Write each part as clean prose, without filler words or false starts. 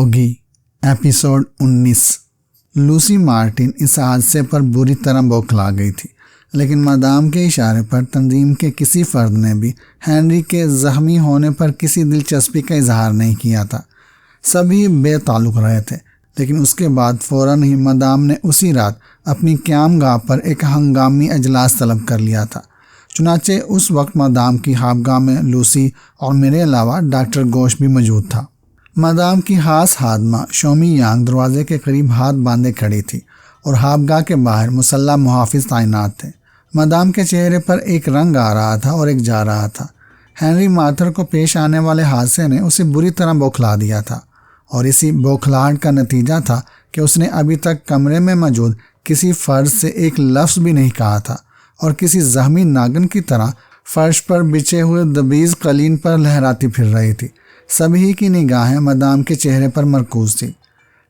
Oghi episode 19۔ لوسی Martin اس حادثے پر بری طرح بوکھلا گئی تھی، لیکن مدام کے اشارے پر تنظیم کے کسی فرد نے بھی ہنری کے زخمی ہونے پر کسی دلچسپی کا اظہار نہیں کیا تھا۔ سبھی بے تعلق رہے تھے، لیکن اس کے بعد فوراً ہی مدام نے اسی رات اپنی قیام گاہ پر ایک ہنگامی اجلاس طلب کر لیا تھا۔ چنانچہ اس وقت مدام کی خوابگاہ میں لوسی اور میرے علاوہ ڈاکٹر گوش بھی موجود تھا۔ مدام کی خاص خادمہ شومی یانگ دروازے کے قریب ہاتھ باندھے کھڑی تھی اور خوابگاہ کے باہر مسلح محافظ تعینات تھے۔ مدام کے چہرے پر ایک رنگ آ رہا تھا اور ایک جا رہا تھا۔ ہنری مارتھر کو پیش آنے والے حادثے نے اسے بری طرح بوکھلا دیا تھا، اور اسی بوکھلاہٹ کا نتیجہ تھا کہ اس نے ابھی تک کمرے میں موجود کسی فرد سے ایک لفظ بھی نہیں کہا تھا، اور کسی زخمی ناگن کی طرح فرش پر بچھے ہوئے دبیز قالین پر لہراتی پھر رہی تھی۔ سبھی کی نگاہیں مدام کے چہرے پر مرکوز تھی۔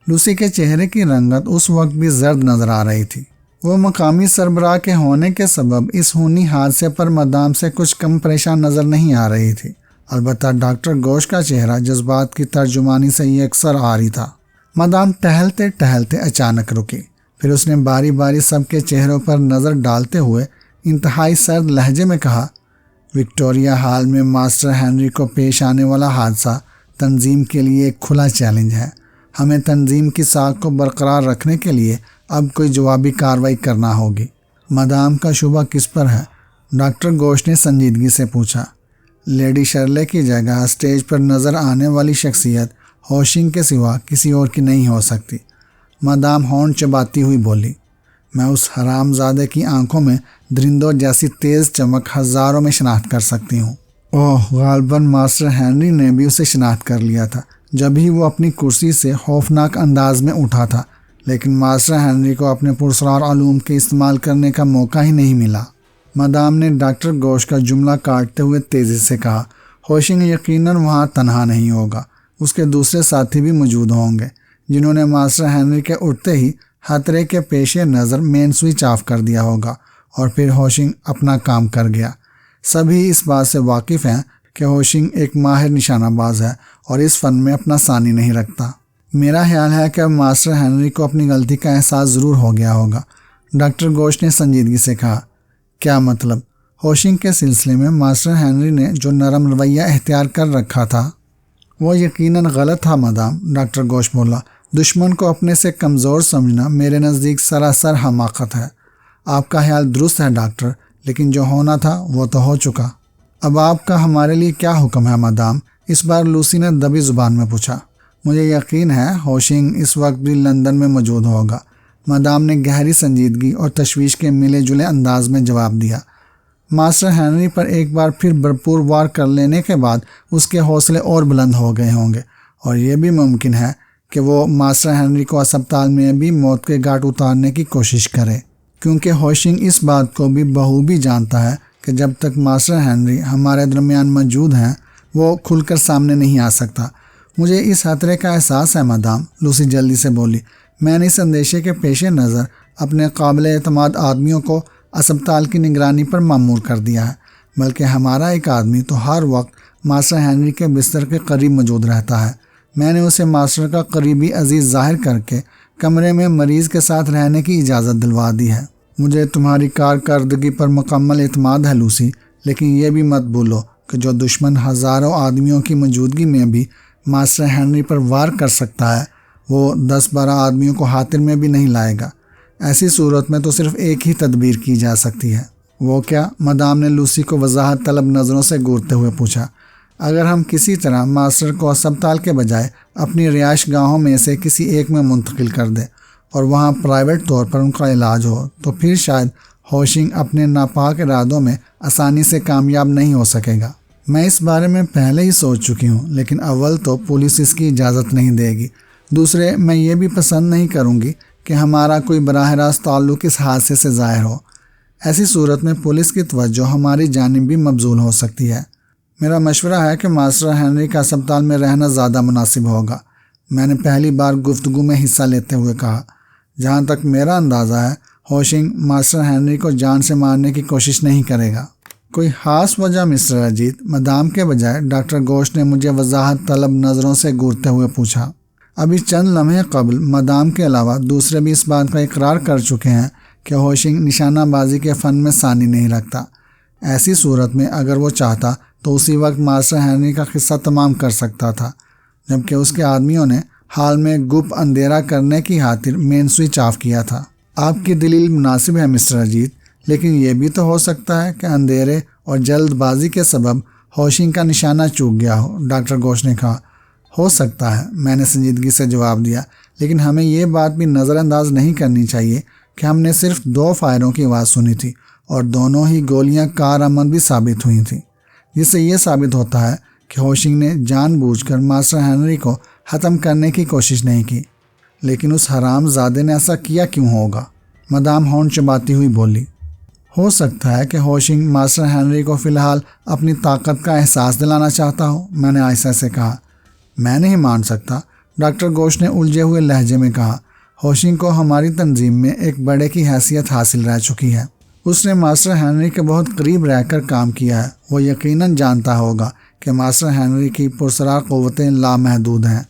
لوسی کے چہرے کی رنگت اس وقت بھی زرد نظر آ رہی تھی۔ وہ مقامی سربراہ کے ہونے کے سبب اس خونی حادثے پر مدام سے کچھ کم پریشان نظر نہیں آ رہی تھی۔ البتہ ڈاکٹر گوش کا چہرہ جذبات کی ترجمانی سے یکسر عاری تھا۔ مدام ٹہلتے ٹہلتے اچانک رکی، پھر اس نے باری باری سب کے چہروں پر نظر ڈالتے ہوئے انتہائی سرد لہجے میں کہا، وکٹوریہ ہال میں ماسٹر ہنری کو پیش آنے والا حادثہ تنظیم کے لیے ایک کھلا چیلنج ہے۔ ہمیں تنظیم کی ساکھ کو برقرار رکھنے کے لیے اب کوئی جوابی کارروائی کرنا ہوگی۔ مدام کا شبہ کس پر ہے؟ ڈاکٹر گوش نے سنجیدگی سے پوچھا۔ لیڈی شرلے کی جگہ اسٹیج پر نظر آنے والی شخصیت ہوشنگ کے سوا کسی اور کی نہیں ہو سکتی، مدام ہونٹ چباتی ہوئی بولی۔ میں اس حرام زادے کی آنکھوں میں درندوں جیسی تیز چمک ہزاروں میں شناخت کر سکتی ہوں۔ غالباً ماسٹر ہنری نے بھی اسے شناخت کر لیا تھا جب ہی وہ اپنی کرسی سے خوفناک انداز میں اٹھا تھا، لیکن ماسٹر ہنری کو اپنے پراسرار علوم کے استعمال کرنے کا موقع ہی نہیں ملا۔ مدام نے ڈاکٹر گوش کا جملہ کاٹتے ہوئے تیزی سے کہا، ہوشنگ یقیناً وہاں تنہا نہیں ہوگا، اس کے دوسرے ساتھی بھی موجود ہوں گے جنہوں نے ماسٹر ہنری کے اٹھتے ہی خطرے کے پیش نظر مین سوئچ آف کر دیا ہوگا، اور پھر ہوشنگ اپنا کام کر گیا۔ سبھی اس بات سے واقف ہیں کہ ہوشنگ ایک ماہر نشانہ باز ہے اور اس فن میں اپنا ثانی نہیں رکھتا۔ میرا خیال ہے کہ ماسٹر ہنری کو اپنی غلطی کا احساس ضرور ہو گیا ہوگا، ڈاکٹر گوش نے سنجیدگی سے کہا۔ کیا مطلب؟ ہوشنگ کے سلسلے میں ماسٹر ہنری نے جو نرم رویہ اختیار کر رکھا تھا وہ یقیناً غلط تھا مدام، ڈاکٹر گوش بولا۔ دشمن کو اپنے سے کمزور سمجھنا میرے نزدیک سراسر حماقت ہے۔ آپ کا خیال درست ہے ڈاکٹر، لیکن جو ہونا تھا وہ تو ہو چکا۔ اب آپ کا ہمارے لیے کیا حکم ہے مدام؟ اس بار لوسی نے دبی زبان میں پوچھا۔ مجھے یقین ہے ہوشنگ اس وقت بھی لندن میں موجود ہوگا، مدام نے گہری سنجیدگی اور تشویش کے ملے جلے انداز میں جواب دیا۔ ماسٹر ہنری پر ایک بار پھر بھرپور وار کر لینے کے بعد اس کے حوصلے اور بلند ہو گئے ہوں گے، اور یہ بھی ممکن ہے کہ وہ ماسٹر ہنری کو اسپتال میں بھی موت کے گھاٹ اتارنے کی کوشش کرے، کیونکہ ہوشنگ اس بات کو بھی بخوبی جانتا ہے کہ جب تک ماسٹر ہنری ہمارے درمیان موجود ہیں وہ کھل کر سامنے نہیں آ سکتا۔ مجھے اس خطرے کا احساس ہے مدام، لوسی جلدی سے بولی۔ میں نے اس اندیشے کے پیش نظر اپنے قابل اعتماد آدمیوں کو اسپتال کی نگرانی پر مامور کر دیا ہے، بلکہ ہمارا ایک آدمی تو ہر وقت ماسٹر ہنری کے بستر کے قریب موجود رہتا ہے۔ میں نے اسے ماسٹر کا قریبی عزیز ظاہر کر کے کمرے میں مریض کے ساتھ رہنے کی اجازت دلوا دی ہے۔ مجھے تمہاری کارکردگی پر مکمل اعتماد ہے لوسی، لیکن یہ بھی مت بھولو کہ جو دشمن ہزاروں آدمیوں کی موجودگی میں بھی ماسٹر ہنری پر وار کر سکتا ہے وہ 10-12 آدمیوں کو خاطر میں بھی نہیں لائے گا۔ ایسی صورت میں تو صرف ایک ہی تدبیر کی جا سکتی ہے۔ وہ کیا؟ مدام نے لوسی کو وضاحت طلب نظروں سے گورتے ہوئے پوچھا۔ اگر ہم کسی طرح ماسٹر کو اسپتال کے بجائے اپنی رہائش گاہوں میں سے کسی ایک میں منتقل کر دے اور وہاں پرائیویٹ طور پر ان کا علاج ہو، تو پھر شاید ہوشنگ اپنے ناپاک ارادوں میں آسانی سے کامیاب نہیں ہو سکے گا۔ میں اس بارے میں پہلے ہی سوچ چکی ہوں، لیکن اول تو پولیس اس کی اجازت نہیں دے گی، دوسرے میں یہ بھی پسند نہیں کروں گی کہ ہمارا کوئی براہ راست تعلق اس حادثے سے ظاہر ہو۔ ایسی صورت میں پولیس کی توجہ ہماری جانب بھی مبذول ہو سکتی ہے۔ میرا مشورہ ہے کہ ماسٹر ہنری کا اسپتال میں رہنا زیادہ مناسب ہوگا، میں نے پہلی بار گفتگو میں حصہ لیتے ہوئے کہا۔ جہاں تک میرا اندازہ ہے ہوشنگ ماسٹر ہنری کو جان سے مارنے کی کوشش نہیں کرے گا۔ کوئی خاص وجہ مسٹر اجیت؟ مدام کے بجائے ڈاکٹر گوش نے مجھے وضاحت طلب نظروں سے گورتے ہوئے پوچھا۔ ابھی چند لمحے قبل مدام کے علاوہ دوسرے بھی اس بات کا اقرار کر چکے ہیں کہ ہوشنگ نشانہ بازی کے فن میں ثانی نہیں رکھتا۔ ایسی صورت میں اگر وہ چاہتا تو اسی وقت ماسٹر ہنری کا قصہ تمام کر سکتا تھا، جبکہ اس کے آدمیوں نے حال میں گپ اندھیرا کرنے کی خاطر مین سوئچ آف کیا تھا۔ آپ کی دلیل مناسب ہے مسٹر اجیت، لیکن یہ بھی تو ہو سکتا ہے کہ اندھیرے اور جلد بازی کے سبب ہوشنگ کا نشانہ چوک گیا ہو، ڈاکٹر گھوش نے کہا۔ ہو سکتا ہے، میں نے سنجیدگی سے جواب دیا، لیکن ہمیں یہ بات بھی نظر انداز نہیں کرنی چاہیے کہ ہم نے صرف 2 فائروں کی آواز سنی تھی اور دونوں ہی گولیاں کارآمد بھی ثابت ہوئی تھیں، جس سے یہ ثابت ہوتا ہے کہ ہوشنگ نے جان بوجھ کر ماسٹر ہنری کو ختم کرنے کی کوشش نہیں کی۔ لیکن اس حرام زادے نے ایسا کیا کیوں ہوگا؟ مدام ہونٹ چباتی ہوئی بولی۔ ہو سکتا ہے کہ ہوشنگ ماسٹر ہنری کو فی الحال اپنی طاقت کا احساس دلانا چاہتا ہو، میں نے آہستہ سے کہا۔ میں نہیں مان سکتا، ڈاکٹر گھوش نے الجھے ہوئے لہجے میں کہا۔ ہوشنگ کو ہماری تنظیم میں ایک بڑے کی حیثیت حاصل رہ چکی ہے۔ اس نے ماسٹر ہنری کے بہت قریب رہ کر کام کیا ہے۔ وہ یقیناً جانتا ہوگا کہ ماسٹر ہنری کی پرسرار قوتیں لامحدود ہیں۔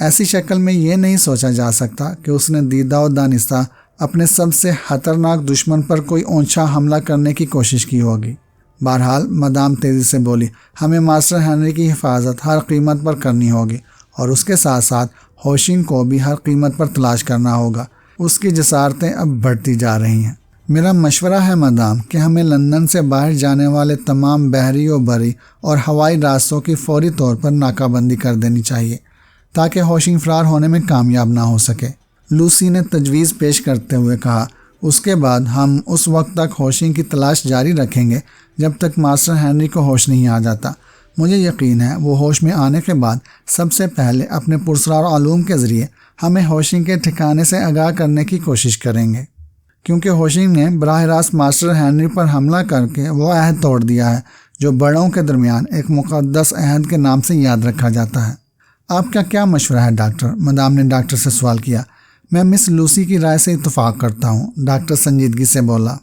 ایسی شکل میں یہ نہیں سوچا جا سکتا کہ اس نے دیدہ و دانستہ اپنے سب سے خطرناک دشمن پر کوئی اونچا حملہ کرنے کی کوشش کی ہوگی۔ بہرحال مدام تیزی سے بولی، ہمیں ماسٹر ہنری کی حفاظت ہر قیمت پر کرنی ہوگی اور اس کے ساتھ ساتھ ہوشنگ کو بھی ہر قیمت پر تلاش کرنا ہوگا۔ اس کی جسارتیں اب بڑھتی جا رہی ہیں۔ میرا مشورہ ہے مدام کہ ہمیں لندن سے باہر جانے والے تمام بحری و بری اور ہوائی راستوں کی فوری طور پر ناکہ بندی کر دینی چاہیے تاکہ ہوشنگ فرار ہونے میں کامیاب نہ ہو سکے، لوسی نے تجویز پیش کرتے ہوئے کہا۔ اس کے بعد ہم اس وقت تک ہوشنگ کی تلاش جاری رکھیں گے جب تک ماسٹر ہنری کو ہوش نہیں آ جاتا۔ مجھے یقین ہے وہ ہوش میں آنے کے بعد سب سے پہلے اپنے پرسرار علوم کے ذریعے ہمیں ہوشنگ کے ٹھکانے سے آگاہ کرنے کی کوشش کریں گے، کیونکہ ہوشنگ نے براہ راست ماسٹر ہنری پر حملہ کر کے وہ عہد توڑ دیا ہے جو بڑوں کے درمیان ایک مقدس عہد کے نام سے یاد رکھا جاتا ہے۔ آپ کا کیا مشورہ ہے ڈاکٹر؟ مدام نے ڈاکٹر سے سوال کیا۔ میں مس لوسی کی رائے سے اتفاق کرتا ہوں، ڈاکٹر سنجیدگی سے بولا۔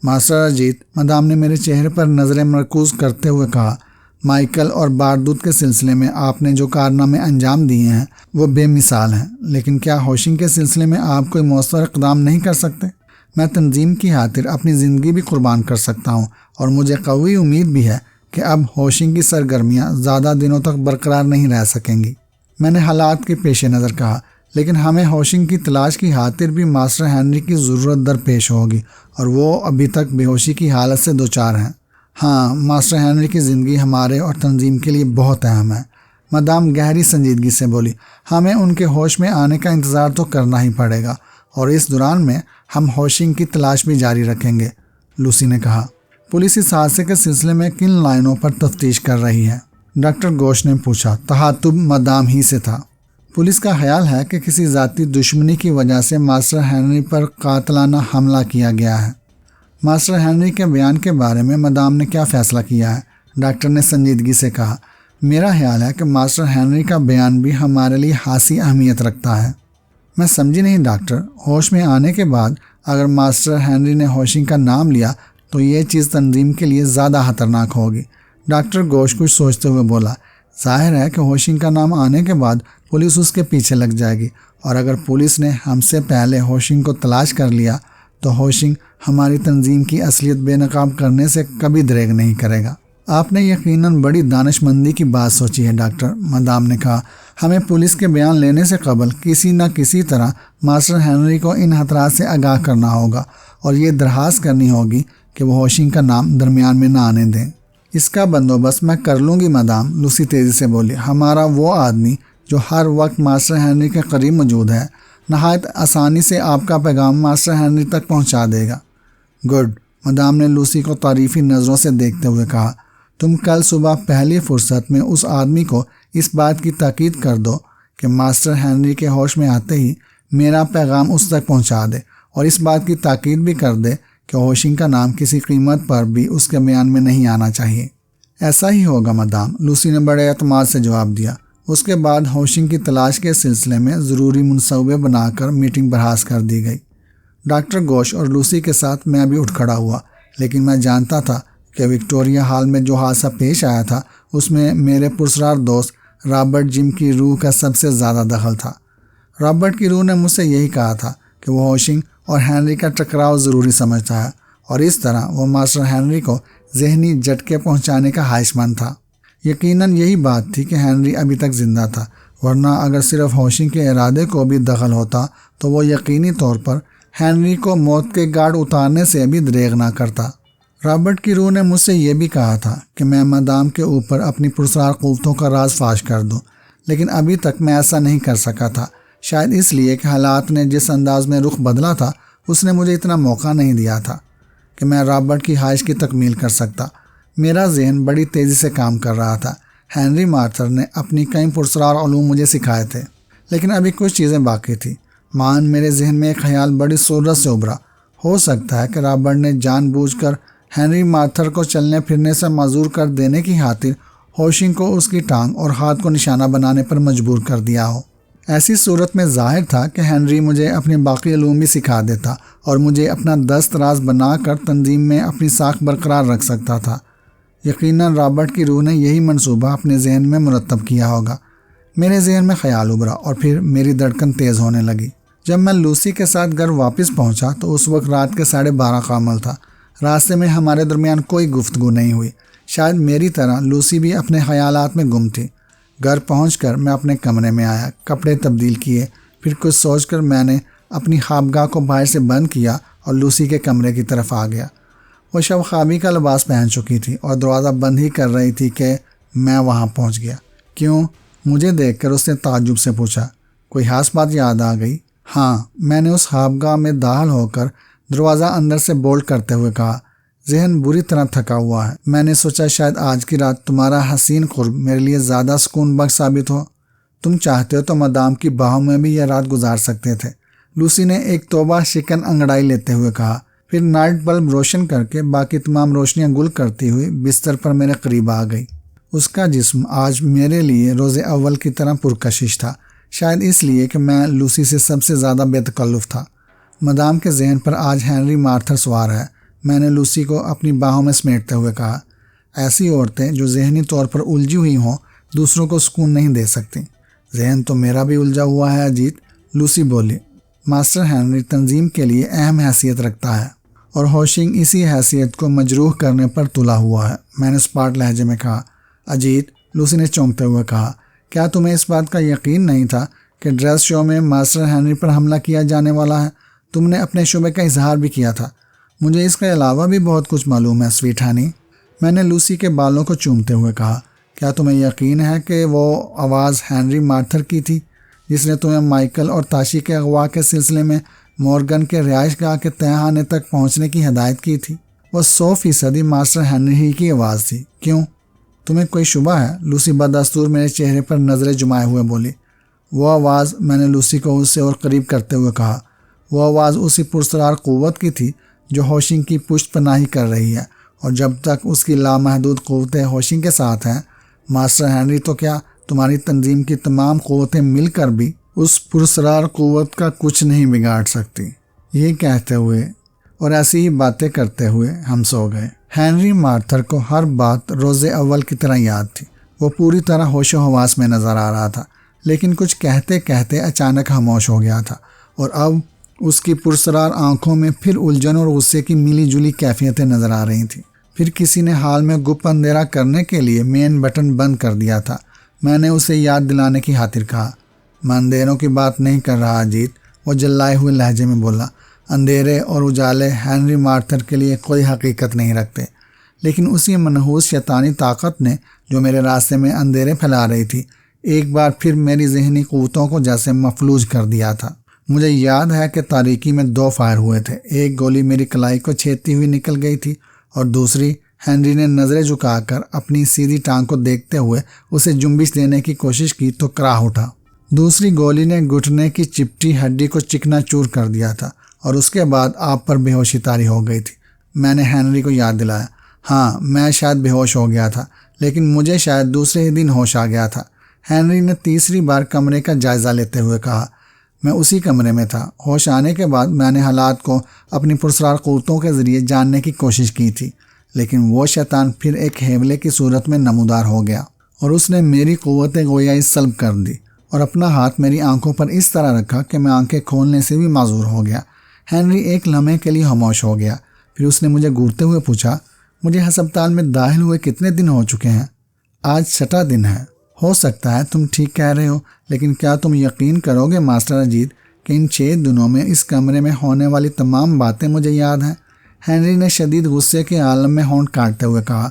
ماسٹر اجیت، مدام نے میرے چہرے پر نظریں مرکوز کرتے ہوئے کہا، مائیکل اور بارودود کے سلسلے میں آپ نے جو کارنامے انجام دیے ہیں وہ بے مثال ہیں، لیکن کیا ہوشنگ کے سلسلے میں آپ کوئی مؤثر اقدام نہیں کر سکتے؟ میں تنظیم کی خاطر اپنی زندگی بھی قربان کر سکتا ہوں اور مجھے قوی امید بھی ہے کہ اب ہوشنگ کی سرگرمیاں زیادہ دنوں تک برقرار نہیں رہ سکیں گی۔ میں نے حالات کے پیش نظر کہا، لیکن ہمیں ہوشنگ کی تلاش کی خاطر بھی ماسٹر ہنری کی ضرورت درپیش ہوگی اور وہ ابھی تک بے ہوشی کی حالت سے دوچار ہیں۔ ہاں، ماسٹر ہنری کی زندگی ہمارے اور تنظیم کے لیے بہت اہم ہے، مدام گہری سنجیدگی سے بولی۔ ہمیں ان کے ہوش میں آنے کا انتظار تو کرنا ہی پڑے گا اور اس دوران میں ہم ہوشنگ کی تلاش بھی جاری رکھیں گے، لوسی نے کہا۔ پولیس اس حادثے کے سلسلے میں کن لائنوں پر تفتیش کر رہی ہے؟ ڈاکٹر گھوش نے پوچھا۔ تحاتب مدام ہی سے تھا۔ پولیس کا خیال ہے کہ کسی ذاتی دشمنی کی وجہ سے ماسٹر ہنری پر قاتلانہ حملہ کیا گیا ہے۔ ماسٹر ہنری کے بیان کے بارے میں مدام نے کیا فیصلہ کیا ہے؟ ڈاکٹر نے سنجیدگی سے کہا۔ میرا خیال ہے کہ ماسٹر ہنری کا بیان بھی ہمارے لیے خاصی اہمیت رکھتا ہے۔ میں سمجھی نہیں ڈاکٹر۔ ہوش میں آنے کے بعد اگر ماسٹر ہنری نے ہوشنگ کا نام لیا تو یہ چیز تنظیم کے لیے زیادہ خطرناک ہوگی، ڈاکٹر گھوش کچھ سوچتے ہوئے بولا۔ ظاہر ہے کہ ہوشنگ کا نام آنے کے بعد پولیس اس کے پیچھے لگ جائے گی، اور اگر پولیس نے ہم سے پہلے ہوشنگ کو تلاش کر لیا تو ہوشنگ ہماری تنظیم کی اصلیت بے نقاب کرنے سے کبھی دریغ نہیں کرے گا۔ آپ نے یقیناً بڑی دانش مندی کی بات سوچی ہے ڈاکٹر، مدام نے کہا۔ ہمیں پولیس کے بیان لینے سے قبل کسی نہ کسی طرح ماسٹر ہنری کو ان خطرات سے آگاہ کرنا ہوگا اور یہ درخواست کرنی ہوگی کہ وہ ہوشنگ کا نام درمیان میں نہ آنے دیں۔ اس کا بندوبست میں کر لوں گی مدام، لوسی تیزی سے بولی۔ ہمارا وہ آدمی جو ہر وقت ماسٹر ہنری کے قریب موجود ہے نہایت آسانی سے آپ کا پیغام ماسٹر ہنری تک پہنچا دے گا۔ گڈ، مدام نے لوسی کو تعریفی نظروں سے دیکھتے ہوئے کہا۔ تم کل صبح پہلی فرصت میں اس آدمی کو اس بات کی تاکید کر دو کہ ماسٹر ہنری کے ہوش میں آتے ہی میرا پیغام اس تک پہنچا دے، اور اس بات کی تاکید بھی کر دے کہ ہوشنگ کا نام کسی قیمت پر بھی اس کے بیان میں نہیں آنا چاہیے۔ ایسا ہی ہوگا مدام، لوسی نے بڑے اعتماد سے جواب دیا۔ اس کے بعد ہوشنگ کی تلاش کے سلسلے میں ضروری منصوبے بنا کر میٹنگ برحاس کر دی گئی۔ ڈاکٹر گھوش اور لوسی کے ساتھ میں بھی اٹھ کھڑا ہوا، لیکن میں جانتا تھا کہ وکٹوریہ ہال میں جو حادثہ پیش آیا تھا اس میں میرے پرسرار دوست رابرٹ جم کی روح کا سب سے زیادہ دخل تھا۔ رابرٹ کی روح نے مجھ سے یہی کہا تھا کہ وہ ہوشنگ اور ہینری کا ٹکراؤ ضروری سمجھتا ہے اور اس طرح وہ ماسٹر ہینری کو ذہنی جھٹکے پہنچانے کا خواہش مند تھا۔ یقیناً یہی بات تھی کہ ہینری ابھی تک زندہ تھا، ورنہ اگر صرف ہوشنگ کے ارادے کو بھی دخل ہوتا تو وہ یقینی طور پر ہینری کو موت کے گھاٹ اتارنے سے بھی دریغ نہ کرتا۔ رابرٹ کی روح نے مجھ سے یہ بھی کہا تھا کہ میں مدام کے اوپر اپنی پرسرار قوتوں کا راز فاش کر دوں، لیکن ابھی تک میں ایسا نہیں کر سکا تھا، شاید اس لیے کہ حالات نے جس انداز میں رخ بدلا تھا اس نے مجھے اتنا موقع نہیں دیا تھا کہ میں رابرٹ کی خواہش کی تکمیل کر سکتا۔ میرا ذہن بڑی تیزی سے کام کر رہا تھا۔ ہینری مارتھر نے اپنی کئی پرسرار علوم مجھے سکھائے تھے، لیکن ابھی کچھ چیزیں باقی تھیں۔ میرے ذہن میں ایک خیال بڑی سرعت سے ابھرا۔ ہو سکتا ہے کہ رابرٹ نے جان بوجھ کر ہینری مارتھر کو چلنے پھرنے سے معذور کر دینے کی خاطر ہوشنگ کو اس کی ٹانگ اور ہاتھ کو نشانہ بنانے پر مجبور کر دیا ہو۔ ایسی صورت میں ظاہر تھا کہ ہینری مجھے اپنے باقی علوم بھی سکھا دیتا اور مجھے اپنا دست راز بنا کر تنظیم میں اپنی ساکھ برقرار رکھ سکتا تھا۔ یقیناً رابرٹ کی روح نے یہی منصوبہ اپنے ذہن میں مرتب کیا ہوگا۔ میرے ذہن میں خیال ابھرا اور پھر میری دھڑکن تیز ہونے لگی۔ جب میں لوسی کے ساتھ گھر واپس پہنچا تو اس وقت رات کے 12:30 کامل تھا۔ راستے میں ہمارے درمیان کوئی گفتگو نہیں ہوئی۔ شاید میری طرح لوسی بھی اپنے خیالات میں گم تھی۔ گھر پہنچ کر میں اپنے کمرے میں آیا، کپڑے تبدیل کیے، پھر کچھ سوچ کر میں نے اپنی خوابگاہ کو باہر سے بند کیا اور لوسی کے کمرے کی طرف آ گیا۔ وہ شب خوابی کا لباس پہن چکی تھی اور دروازہ بند ہی کر رہی تھی کہ میں وہاں پہنچ گیا۔ کیوں؟ مجھے دیکھ کر اس نے تعجب سے پوچھا۔ کوئی خاص بات یاد آ گئی؟ ہاں، میں نے اس خوابگاہ میں داخل ہو کر دروازہ اندر سے بولٹ کرتے ہوئے کہا، ذہن بری طرح تھکا ہوا ہے۔ میں نے سوچا شاید آج کی رات تمہارا حسین قرب میرے لیے زیادہ سکون بخش ثابت ہو۔ تم چاہتے ہو تو مدام کی باہوں میں بھی یہ رات گزار سکتے تھے۔ لوسی نے ایک توبہ شکن انگڑائی لیتے ہوئے کہا، پھر نائٹ بلب روشن کر کے باقی تمام روشنیاں گل کرتی ہوئی بستر پر میرے قریب آ گئی۔ اس کا جسم آج میرے لیے روز اول کی طرح پرکشش تھا، شاید اس لیے کہ میں لوسی سے سب سے زیادہ بے تکلف تھا۔ مدام کے ذہن پر آج ہینری مارتھر سوار ہے، میں نے لوسی کو اپنی باہوں میں سمیٹتے ہوئے کہا۔ ایسی عورتیں جو ذہنی طور پر الجھی ہوئی ہوں دوسروں کو سکون نہیں دے سکتی۔ ذہن تو میرا بھی الجھا ہوا ہے اجیت، لوسی بولی۔ ماسٹر ہینری تنظیم کے لیے اہم حیثیت رکھتا ہے اور ہوشنگ اسی حیثیت کو مجروح کرنے پر تلا ہوا ہے، میں نے اسپاٹ لہجے میں کہا۔ اجیت، لوسی نے چونکتے ہوئے کہا، کیا تمہیں اس بات کا یقین نہیں تھا کہ ڈریس شو میں ماسٹر ہینری پر حملہ کیا جانے والا ہے؟ تم نے اپنے شبے کا اظہار بھی کیا تھا۔ مجھے اس کے علاوہ بھی بہت کچھ معلوم ہے سویٹ ہانی، میں نے لوسی کے بالوں کو چومتے ہوئے کہا۔ کیا تمہیں یقین ہے کہ وہ آواز ہینری مارتھر کی تھی جس نے تمہیں مائیکل اور تاشی کے اغوا کے سلسلے میں مورگن کے رہائش گاہ کے تہخانے تک پہنچنے کی ہدایت کی تھی؟ وہ 100% ماسٹر ہینری ہی کی آواز تھی۔ کیوں؟ تمہیں کوئی شبہ ہے؟ لوسی بدستور میرے چہرے پر نظریں جمائے ہوئے بولی۔ وہ آواز، میں نے لوسی کو اس سے اور قریب کرتے ہوئے کہا، وہ آواز اسی پرسرار قوت کی تھی جو ہوشنگ کی پشت پناہی کر رہی ہے، اور جب تک اس کی لامحدود قوتیں ہوشنگ کے ساتھ ہیں، ماسٹر ہینری تو کیا تمہاری تنظیم کی تمام قوتیں مل کر بھی اس پرسرار قوت کا کچھ نہیں بگاڑ سکتی۔ یہ کہتے ہوئے اور ایسی ہی باتیں کرتے ہوئے ہم سو گئے۔ ہینری مارتھر کو ہر بات روز اول کی طرح یاد تھی۔ وہ پوری طرح ہوش و حواس میں نظر آ رہا تھا، لیکن کچھ کہتے کہتے اچانک خاموش ہو گیا تھا، اور اب اس کی پرسرار آنکھوں میں پھر الجھن اور غصے کی ملی جلی کیفیتیں نظر آ رہی تھیں۔ پھر کسی نے حال میں گپ اندھیرا کرنے کے لیے مین بٹن بند کر دیا تھا۔ میں نے اسے یاد دلانے کی خاطر کہا، میں اندھیروں کی بات نہیں کر رہا اجیت، وہ جلائے ہوئے لہجے میں بولا۔ اندھیرے اور اجالے ہینری مارتھر کے لیے کوئی حقیقت نہیں رکھتے، لیکن اسی منحوس شیطانی طاقت نے جو میرے راستے میں اندھیرے پھیلا رہی تھی، ایک بار پھر میری ذہنی قوتوں کو جیسے مفلوج کر دیا تھا۔ مجھے یاد ہے کہ تاریکی میں 2 فائر ہوئے تھے، ایک گولی میری کلائی کو چھیدتی ہوئی نکل گئی تھی اور دوسری ہینری نے نظریں جھکا کر اپنی سیدھی ٹانگ کو دیکھتے ہوئے اسے جنبش دینے کی کوشش کی تو کراہ اٹھا۔ دوسری گولی نے گھٹنے کی چپٹی ہڈی کو چکنا چور کر دیا تھا اور اس کے بعد آپ پر بے ہوشی طاری ہو گئی تھی۔ میں نے ہینری کو یاد دلایا، ہاں میں شاید بے ہوش ہو گیا تھا، لیکن مجھے شاید دوسرے ہی دن ہوش آ گیا تھا۔ ہینری نے تیسری بار کمرے کا جائزہ لیتے ہوئے کہا، میں اسی کمرے میں تھا۔ ہوش آنے کے بعد میں نے حالات کو اپنی پرسرار قوتوں کے ذریعے جاننے کی کوشش کی تھی، لیکن وہ شیطان پھر ایک ہیولے کی صورت میں نمودار ہو گیا اور اس نے میری قوت گویائی سلب کر دی۔ اور اپنا ہاتھ میری آنکھوں پر اس طرح رکھا کہ میں آنکھیں کھولنے سے بھی معذور ہو گیا۔ ہنری ایک لمحے کے لیے خاموش ہو گیا، پھر اس نے مجھے گھورتے ہوئے پوچھا، مجھے ہسپتال میں داخل ہوئے کتنے دن ہو چکے ہیں؟ آج 6واں دن ہے۔ ہو سکتا ہے تم ٹھیک کہہ رہے ہو، لیکن کیا تم یقین کرو گے ماسٹر اجیت کہ ان 6 دنوں میں اس کمرے میں ہونے والی تمام باتیں مجھے یاد ہیں؟ ہنری نے شدید غصے کے عالم میں ہونٹ کاٹتے ہوئے کہا،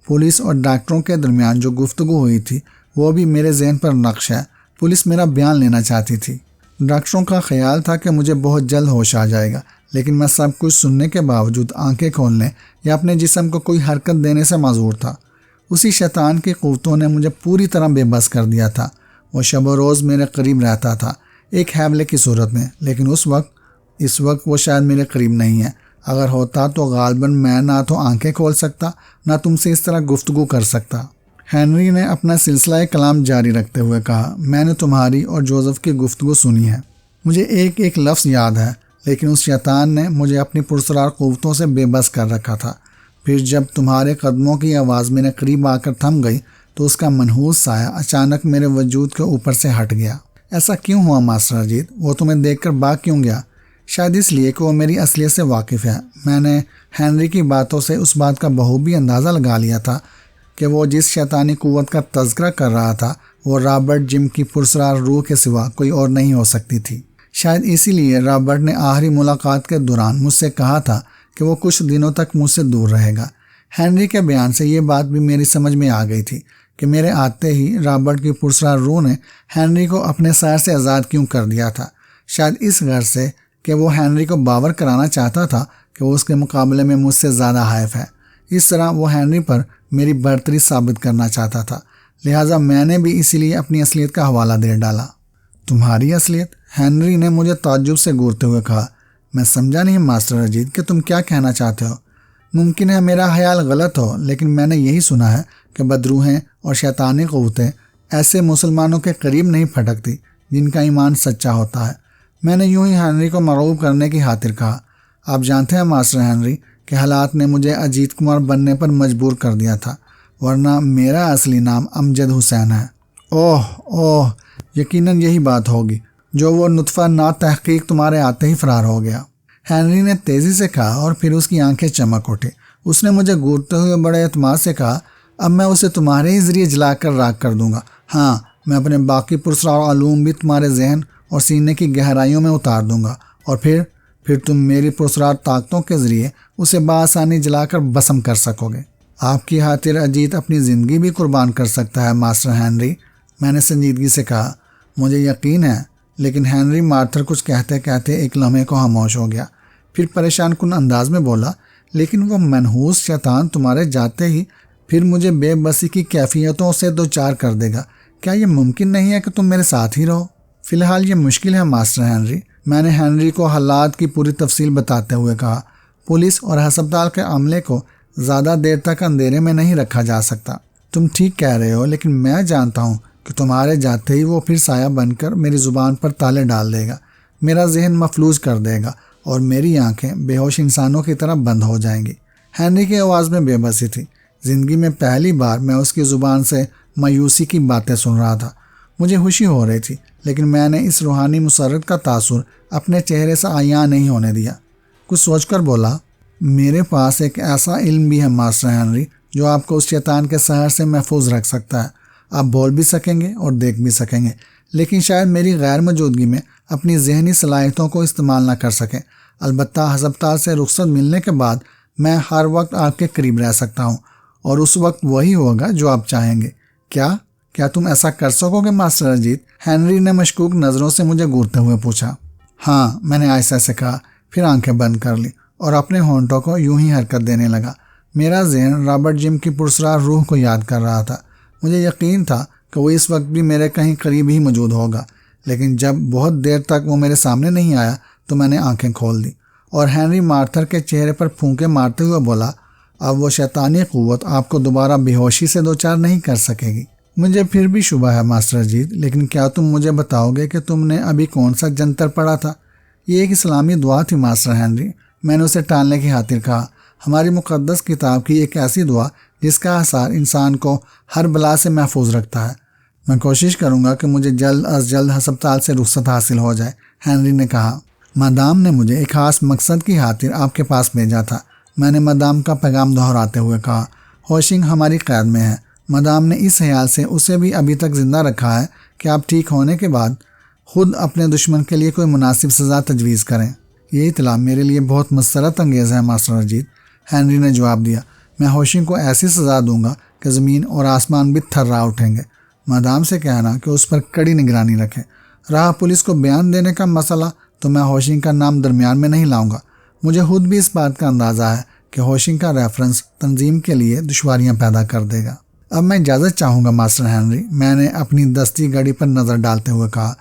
پولیس اور ڈاکٹروں کے درمیان جو گفتگو ہوئی تھی وہ بھی میرے ذہن پر نقش ہے۔ پولیس میرا بیان لینا چاہتی تھی، ڈاکٹروں کا خیال تھا کہ مجھے بہت جلد ہوش آ جائے گا، لیکن میں سب کچھ سننے کے باوجود آنکھیں کھولنے یا اپنے جسم کو کوئی حرکت دینے سے معذور تھا۔ اسی شیطان کی قوتوں نے مجھے پوری طرح بے بس کر دیا تھا۔ وہ شب و روز میرے قریب رہتا تھا، ایک حاملے کی صورت میں، لیکن اس وقت وہ شاید میرے قریب نہیں ہے۔ اگر ہوتا تو غالباً میں نہ تو آنکھیں کھول سکتا، نہ تم سے اس طرح گفتگو کر سکتا۔ ہنری نے اپنا سلسلہ کلام جاری رکھتے ہوئے کہا، میں نے تمہاری اور جوزف کی گفتگو سنی ہے، مجھے ایک ایک لفظ یاد ہے، لیکن اس شیطان نے مجھے اپنی پرسرار قوتوں سے بے بس کر رکھا تھا۔ پھر جب تمہارے قدموں کی آواز میرے قریب آ کر تھم گئی تو اس کا منحوس سایہ اچانک میرے وجود کے اوپر سے ہٹ گیا۔ ایسا کیوں ہوا ماسٹر اجیت؟ وہ تمہیں دیکھ کر بھاگ کیوں گیا؟ شاید اس لیے کہ وہ میری اصلیت سے واقف ہے۔ میں نے ہنری کی باتوں سے اس بات کا بخوبی اندازہ لگا لیا تھا کہ وہ جس شیطانی قوت کا تذکرہ کر رہا تھا وہ رابرٹ جم کی پرسرار روح کے سوا کوئی اور نہیں ہو سکتی تھی۔ شاید اسی لیے رابرٹ نے آخری ملاقات کے دوران مجھ سے کہا تھا کہ وہ کچھ دنوں تک مجھ سے دور رہے گا۔ ہنری کے بیان سے یہ بات بھی میری سمجھ میں آ گئی تھی کہ میرے آتے ہی رابرٹ کی پرسرار روح نے ہنری کو اپنے سائر سے آزاد کیوں کر دیا تھا۔ شاید اس غرض سے کہ وہ ہنری کو باور کرانا چاہتا تھا کہ وہ اس کے مقابلے میں مجھ سے زیادہ حائف ہے۔ اس طرح وہ ہنری پر میری برتری ثابت کرنا چاہتا تھا، لہٰذا میں نے بھی اسی لیے اپنی اصلیت کا حوالہ دے ڈالا۔ تمہاری اصلیت؟ ہنری نے مجھے تعجب سے گھورتے ہوئے کہا۔ میں سمجھا نہیں ماسٹر اجیت کہ تم کیا کہنا چاہتے ہو۔ ممکن ہے میرا خیال غلط ہو، لیکن میں نے یہی سنا ہے کہ بدروحیں اور شیطانی قوتیں ایسے مسلمانوں کے قریب نہیں پھٹکتی جن کا ایمان سچا ہوتا ہے۔ میں نے یوں ہی ہنری کو مرغوب کرنے کی خاطر کہا، آپ جانتے ہیں ماسٹر ہنری کہ حالات نے مجھے اجیت کمار بننے پر مجبور کر دیا تھا، ورنہ میرا اصلی نام امجد حسین ہے۔ اوہ یقیناً یہی بات ہوگی جو وہ نطفہ نا تحقیق تمہارے آتے ہی فرار ہو گیا، ہنری نے تیزی سے کہا، اور پھر اس کی آنکھیں چمک اٹھی۔ اس نے مجھے گھورتے ہوئے بڑے اعتماد سے کہا، اب میں اسے تمہارے ہی ذریعے جلا کر راکھ کر دوں گا۔ ہاں، میں اپنے باقی پرسرار علوم بھی تمہارے ذہن اور سینے کی گہرائیوں میں اتار دوں گا، اور پھر تم میری پرسرار طاقتوں کے ذریعے اسے بآسانی جلا کر بسم کر سکو گے۔ آپ کی خاطر اجیت اپنی زندگی بھی قربان کر سکتا ہے ماسٹر ہنری، میں نے سنجیدگی سے کہا۔ مجھے یقین ہے، لیکن ہنری مارتھر کچھ کہتے کہتے ایک لمحے کو خاموش ہو گیا، پھر پریشان کن انداز میں بولا، لیکن وہ منحوس شیطان تمہارے جاتے ہی پھر مجھے بے بسی کی کیفیتوں سے دوچار کر دے گا۔ کیا یہ ممکن نہیں ہے کہ تم میرے ساتھ ہی رہو؟ فی الحال یہ مشکل ہے ماسٹر ہنری، میں نے ہنری کو حالات کی پوری تفصیل بتاتے ہوئے کہا۔ پولیس اور ہسپتال کے عملے کو زیادہ دیر تک اندھیرے میں نہیں رکھا جا سکتا۔ تم ٹھیک کہہ رہے ہو، لیکن میں جانتا ہوں کہ تمہارے جاتے ہی وہ پھر سایہ بن کر میری زبان پر تالے ڈال دے گا، میرا ذہن مفلوج کر دے گا، اور میری آنکھیں بے ہوش انسانوں کی طرح بند ہو جائیں گی۔ ہنری کی آواز میں بے بسی تھی۔ زندگی میں پہلی بار میں اس کی زبان سے مایوسی کی باتیں سن رہا تھا۔ مجھے خوشی ہو رہی تھی، لیکن میں نے اس روحانی مسرت کا تاثر اپنے چہرے سے عیاں نہیں ہونے دیا۔ کچھ سوچ کر بولا، میرے پاس ایک ایسا علم بھی ہے ماسٹر ہنری جو آپ کو اس شیطان کے سحر سے محفوظ رکھ سکتا ہے۔ آپ بول بھی سکیں گے اور دیکھ بھی سکیں گے، لیکن شاید میری غیر موجودگی میں اپنی ذہنی صلاحیتوں کو استعمال نہ کر سکیں۔ البتہ ہسپتال سے رخصت ملنے کے بعد میں ہر وقت آپ کے قریب رہ سکتا ہوں، اور اس وقت وہی ہوگا جو آپ چاہیں گے۔ کیا تم ایسا کر سکو گے ماسٹر اجیت؟ ہنری نے مشکوک نظروں سے مجھے گھورتے ہوئے پوچھا۔ ہاں، میں نے آہستہ سے کہا، پھر آنکھیں بند کر لی اور اپنے ہونٹوں کو یوں ہی حرکت دینے لگا۔ میرا ذہن رابرٹ جم کی پرسرار روح کو یاد کر رہا تھا۔ مجھے یقین تھا کہ وہ اس وقت بھی میرے کہیں قریب ہی موجود ہوگا، لیکن جب بہت دیر تک وہ میرے سامنے نہیں آیا تو میں نے آنکھیں کھول دی، اور ہنری مارتھر کے چہرے پر پھونکے مارتے ہوئے بولا، اب وہ شیطانی قوت آپ کو دوبارہ بے ہوشی سے دوچار نہیں کر سکے گی۔ مجھے پھر بھی شبہ ہے ماسٹر اجیت، لیکن کیا تم مجھے بتاؤ گے کہ تم نے ابھی کون سا جنتر پڑھا تھا؟ یہ ایک اسلامی دعا تھی ماسٹر ہنری، میں نے اسے ٹالنے کی خاطر کہا۔ ہماری مقدس کتاب کی ایک ایسی دعا جس کا اثر انسان کو ہر بلا سے محفوظ رکھتا ہے۔ میں کوشش کروں گا کہ مجھے جلد از جلد ہسپتال سے رخصت حاصل ہو جائے، ہنری نے کہا۔ مدام نے مجھے ایک خاص مقصد کی خاطر آپ کے پاس بھیجا تھا، میں نے مدام کا پیغام دہراتے ہوئے کہا۔ ہوشنگ ہماری قید میں ہے، مدام نے اس خیال سے اسے بھی ابھی تک زندہ رکھا ہے کہ آپ ٹھیک ہونے کے بعد خود اپنے دشمن کے لیے کوئی مناسب سزا تجویز کریں۔ یہ اطلاع میرے لیے بہت مسرت انگیز ہے ماسٹر اجیت، ہنری نے جواب دیا۔ میں ہوشنگ کو ایسی سزا دوں گا کہ زمین اور آسمان بھی تھرا اٹھیں گے۔ مدام سے کہنا کہ اس پر کڑی نگرانی رکھیں۔ رہا پولیس کو بیان دینے کا مسئلہ تو میں ہوشنگ کا نام درمیان میں نہیں لاؤں گا۔ مجھے خود بھی اس بات کا اندازہ ہے کہ ہوشنگ کا ریفرنس تنظیم کے لیے دشواریاں پیدا کر دے گا۔ اب میں اجازت چاہوں گا ماسٹر ہنری، میں نے اپنی دستی گھڑی پر نظر ڈالتے ہوئے کہا۔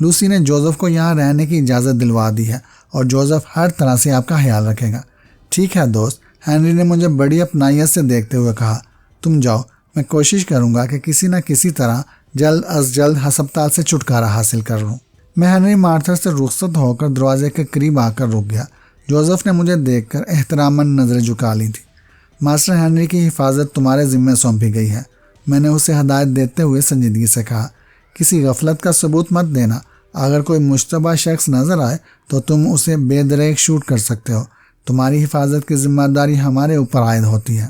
لوسی نے جوزف کو یہاں رہنے کی اجازت دلوا دی ہے اور جوزف ہر طرح سے آپ کا خیال رکھے گا۔ ٹھیک ہے دوست، ہنری نے مجھے بڑی اپنائیت سے دیکھتے ہوئے کہا۔ تم جاؤ، میں کوشش کروں گا کہ کسی نہ کسی طرح جلد از جلد ہسپتال سے چھٹکارا حاصل کر لوں۔ میں ہنری مارتھر سے رخصت ہو کر دروازے کے قریب آ کر رک گیا۔ جوزف نے مجھے دیکھ کر احتراماً نظریں جھکا لی تھی۔ ماسٹر ہنری کی حفاظت تمہارے ذمے سونپی گئی ہے، میں نے اسے ہدایت دیتے ہوئے سنجیدگی سے کہا۔ کسی غفلت کا ثبوت مت دینا، اگر کوئی مشتبہ شخص نظر آئے تو تم اسے بے دریغ شوٹ کر سکتے ہو۔ تمہاری حفاظت کی ذمہ داری ہمارے اوپر عائد ہوتی ہے۔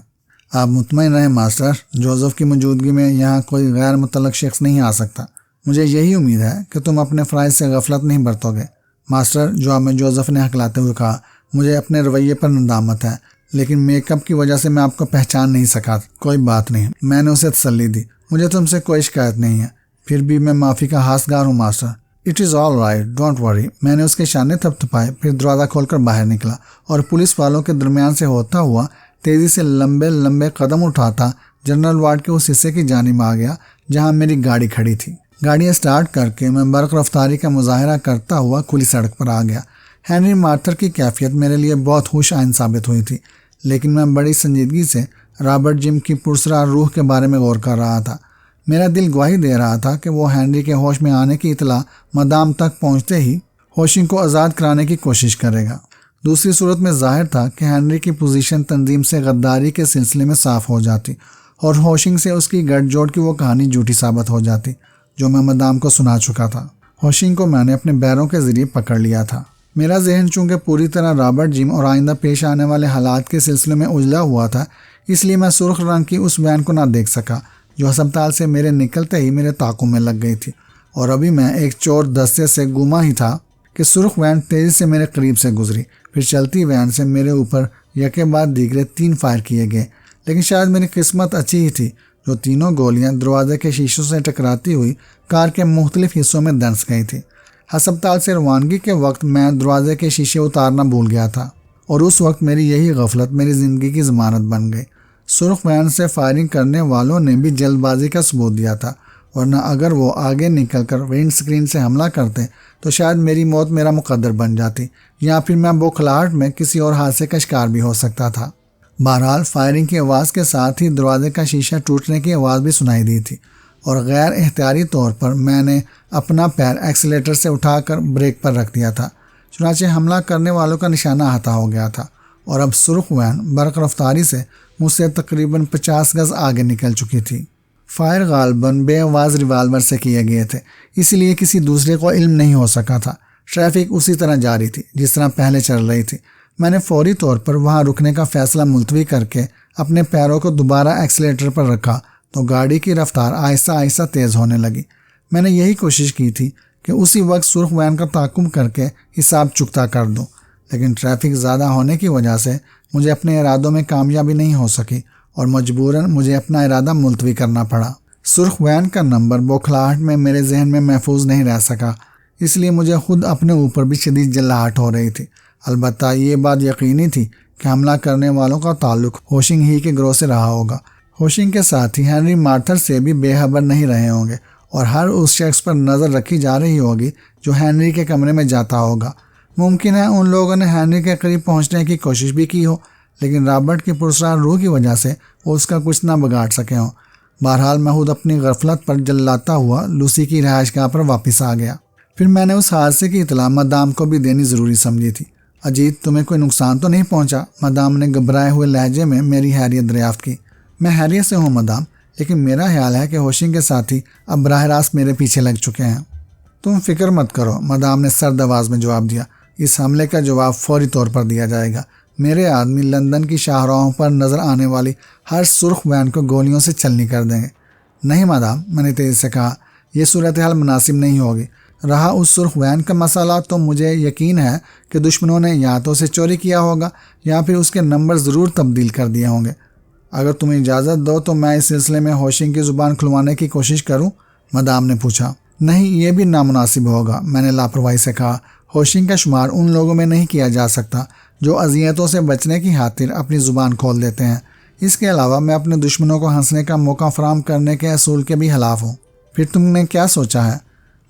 آپ مطمئن رہیں ماسٹر، جوزف کی موجودگی میں یہاں کوئی غیر متعلق شخص نہیں آ سکتا۔ مجھے یہی امید ہے کہ تم اپنے فرائض سے غفلت نہیں برتو گے ماسٹر، جواب میں جوزف نے ہکلاتے ہوئے کہا۔ مجھے اپنے رویے پر ندامت ہے، لیکن میک اپ کی وجہ سے میں آپ کو پہچان نہیں سکا۔ کوئی بات نہیں، میں نے اسے تسلی دی۔ مجھے تم سے کوئی شکایت نہیں ہے، پھر بھی میں معافی کا حقدار ہوں master. It is all right, don't worry. میں نے اس کے شانے تھپتھپائے، پھر دروازہ کھول کر باہر نکلا اور پولیس والوں کے درمیان سے ہوتا ہوا تیزی سے لمبے لمبے قدم اٹھاتا جنرل وارڈ کے اس حصے کی جانب آ گیا جہاں میری گاڑی کھڑی تھی۔ گاڑی اسٹارٹ کر کے میں برق رفتاری کا مظاہرہ کرتا ہوا کھلی سڑک پر آ گیا۔ ہنری مارتھر کی کیفیت میرے لیے بہت خوش آئند ثابت ہوئی تھی، لیکن میں بڑی سنجیدگی سے رابرٹ جم کی پرسرار روح کے بارے میں غور کر رہا تھا۔ میرا دل گواہی دے رہا تھا کہ وہ ہنری کے ہوش میں آنے کی اطلاع مدام تک پہنچتے ہی ہوشنگ کو آزاد کرانے کی کوشش کرے گا۔ دوسری صورت میں ظاہر تھا کہ ہنری کی پوزیشن تنظیم سے غداری کے سلسلے میں صاف ہو جاتی اور ہوشنگ سے اس کی گٹھ جوڑ کی وہ کہانی جھوٹی ثابت ہو جاتی جو میں مدام کو سنا چکا تھا۔ ہوشنگ کو میں نے اپنے بیروں کے ذریعے پکڑ لیا تھا۔ میرا ذہن چونکہ پوری طرح رابرٹ جم اور آئندہ پیش آنے والے حالات کے سلسلے میں اجلا ہوا تھا، اس لیے میں سرخ رنگ کی اس وین کو نہ دیکھ سکا جو ہسپتال سے میرے نکلتے ہی میرے تعاقب میں لگ گئی تھی، اور ابھی میں ایک چور دستے سے گما ہی تھا کہ سرخ وین تیزی سے میرے قریب سے گزری۔ پھر چلتی وین سے میرے اوپر یکے بعد دیگرے 3 فائر کیے گئے، لیکن شاید میری قسمت اچھی ہی تھی جو تینوں گولیاں دروازے کے شیشوں سے ٹکراتی ہوئی کار کے مختلف حصوں میں دنس گئی تھی۔ ہسپتال سے روانگی کے وقت میں دروازے کے شیشے اتارنا بھول گیا تھا، اور اس وقت میری یہی غفلت میری زندگی کی ضمانت بن گئی۔ سرخ وین سے فائرنگ کرنے والوں نے بھی جلد بازی کا ثبوت دیا تھا، ورنہ اگر وہ آگے نکل کر ونڈ سکرین سے حملہ کرتے تو شاید میری موت میرا مقدر بن جاتی، یا پھر میں بوکھلاہٹ میں کسی اور حادثے کا شکار بھی ہو سکتا تھا۔ بہرحال فائرنگ کی آواز کے ساتھ ہی دروازے کا شیشہ ٹوٹنے کی آواز بھی سنائی دی تھی، اور غیر اختیاری طور پر میں نے اپنا پیر ایکسیلیٹر سے اٹھا کر بریک پر رکھ دیا تھا۔ چنانچہ حملہ کرنے والوں کا نشانہ ہتا ہو گیا تھا، اور اب سرخ وین برق رفتاری سے مجھ سے تقریباً 50 گز آگے نکل چکی تھی۔ فائر غالباً بے آواز ریوالور سے کیے گئے تھے، اس لیے کسی دوسرے کو علم نہیں ہو سکا تھا۔ ٹریفک اسی طرح جاری تھی جس طرح پہلے چل رہی تھی۔ میں نے فوری طور پر وہاں رکنے کا فیصلہ ملتوی کر کے اپنے پیروں کو دوبارہ ایکسیلیٹر پر رکھا تو گاڑی کی رفتار آہستہ آہستہ تیز ہونے لگی۔ میں نے یہی کوشش کی تھی کہ اسی وقت سرخ وین کا تعاقب کر کے حساب چکتا کر دوں، لیکن ٹریفک زیادہ ہونے کی وجہ سے مجھے اپنے ارادوں میں کامیابی نہیں ہو سکی اور مجبوراً مجھے اپنا ارادہ ملتوی کرنا پڑا۔ سرخ وین کا نمبر بوکھلاہٹ میں میرے ذہن میں محفوظ نہیں رہ سکا، اس لیے مجھے خود اپنے اوپر بھی شدید جلاہٹ ہو رہی تھی۔ البتہ یہ بات یقینی تھی کہ حملہ کرنے والوں کا تعلق ہوشنگ ہی کے گروہ سے رہا ہوگا۔ ہوشنگ کے ساتھ ہی ہنری مارتھر سے بھی بے خبر نہیں رہے ہوں گے، اور ہر اس شخص پر نظر رکھی جا رہی ہوگی جو ہنری کے کمرے میں جاتا ہوگا۔ ممکن ہے ان لوگوں نے ہنری کے قریب پہنچنے کی کوشش بھی کی ہو، لیکن رابرٹ کی پرسرار روح کی وجہ سے وہ اس کا کچھ نہ بگاڑ سکے ہوں۔ بہرحال میں خود اپنی غفلت پر جلاتا ہوا لوسی کی رہائش گاہ پر واپس آ گیا۔ پھر میں نے اس حادثے کی اطلاع مدام کو بھی دینی ضروری سمجھی تھی۔ اجیت، تمہیں کوئی نقصان تو نہیں پہنچا؟ مدام نے گھبرائے ہوئے لہجے میں میری خیریت دریافت کی۔ میں خیریت سے ہوں مدام، لیکن میرا خیال ہے کہ ہوشنگ کے ساتھی اب براہ راست میرے پیچھے لگ چکے ہیں۔ تم فکر مت کرو، مدام نے سرد آواز میں جواب دیا، اس حملے کا جواب فوری طور پر دیا جائے گا۔ میرے آدمی لندن کی شاہراہوں پر نظر آنے والی ہر سرخ وین کو گولیوں سے چھلنی کر دیں گے۔ نہیں مدام، میں نے تیزی سے کہا، یہ صورتحال مناسب نہیں ہوگی۔ رہا اس سرخ وین کا مسئلہ، تو مجھے یقین ہے کہ دشمنوں نے یا تو اسے چوری کیا ہوگا یا پھر اس کے نمبر ضرور تبدیل کر دیے ہوں گے۔ اگر تم اجازت دو تو میں اس سلسلے میں ہوشنگ کی زبان کھلوانے کی کوشش کروں، مدام نے پوچھا۔ نہیں، یہ بھی نامناسب ہوگا، میں نے لاپرواہی سے کہا۔ ہوشنگ کا شمار ان لوگوں میں نہیں کیا جا سکتا جو اذیتوں سے بچنے کی خاطر اپنی زبان کھول دیتے ہیں۔ اس کے علاوہ میں اپنے دشمنوں کو ہنسنے کا موقع فراہم کرنے کے اصول کے بھی خلاف ہوں۔ پھر تم نے کیا سوچا ہے؟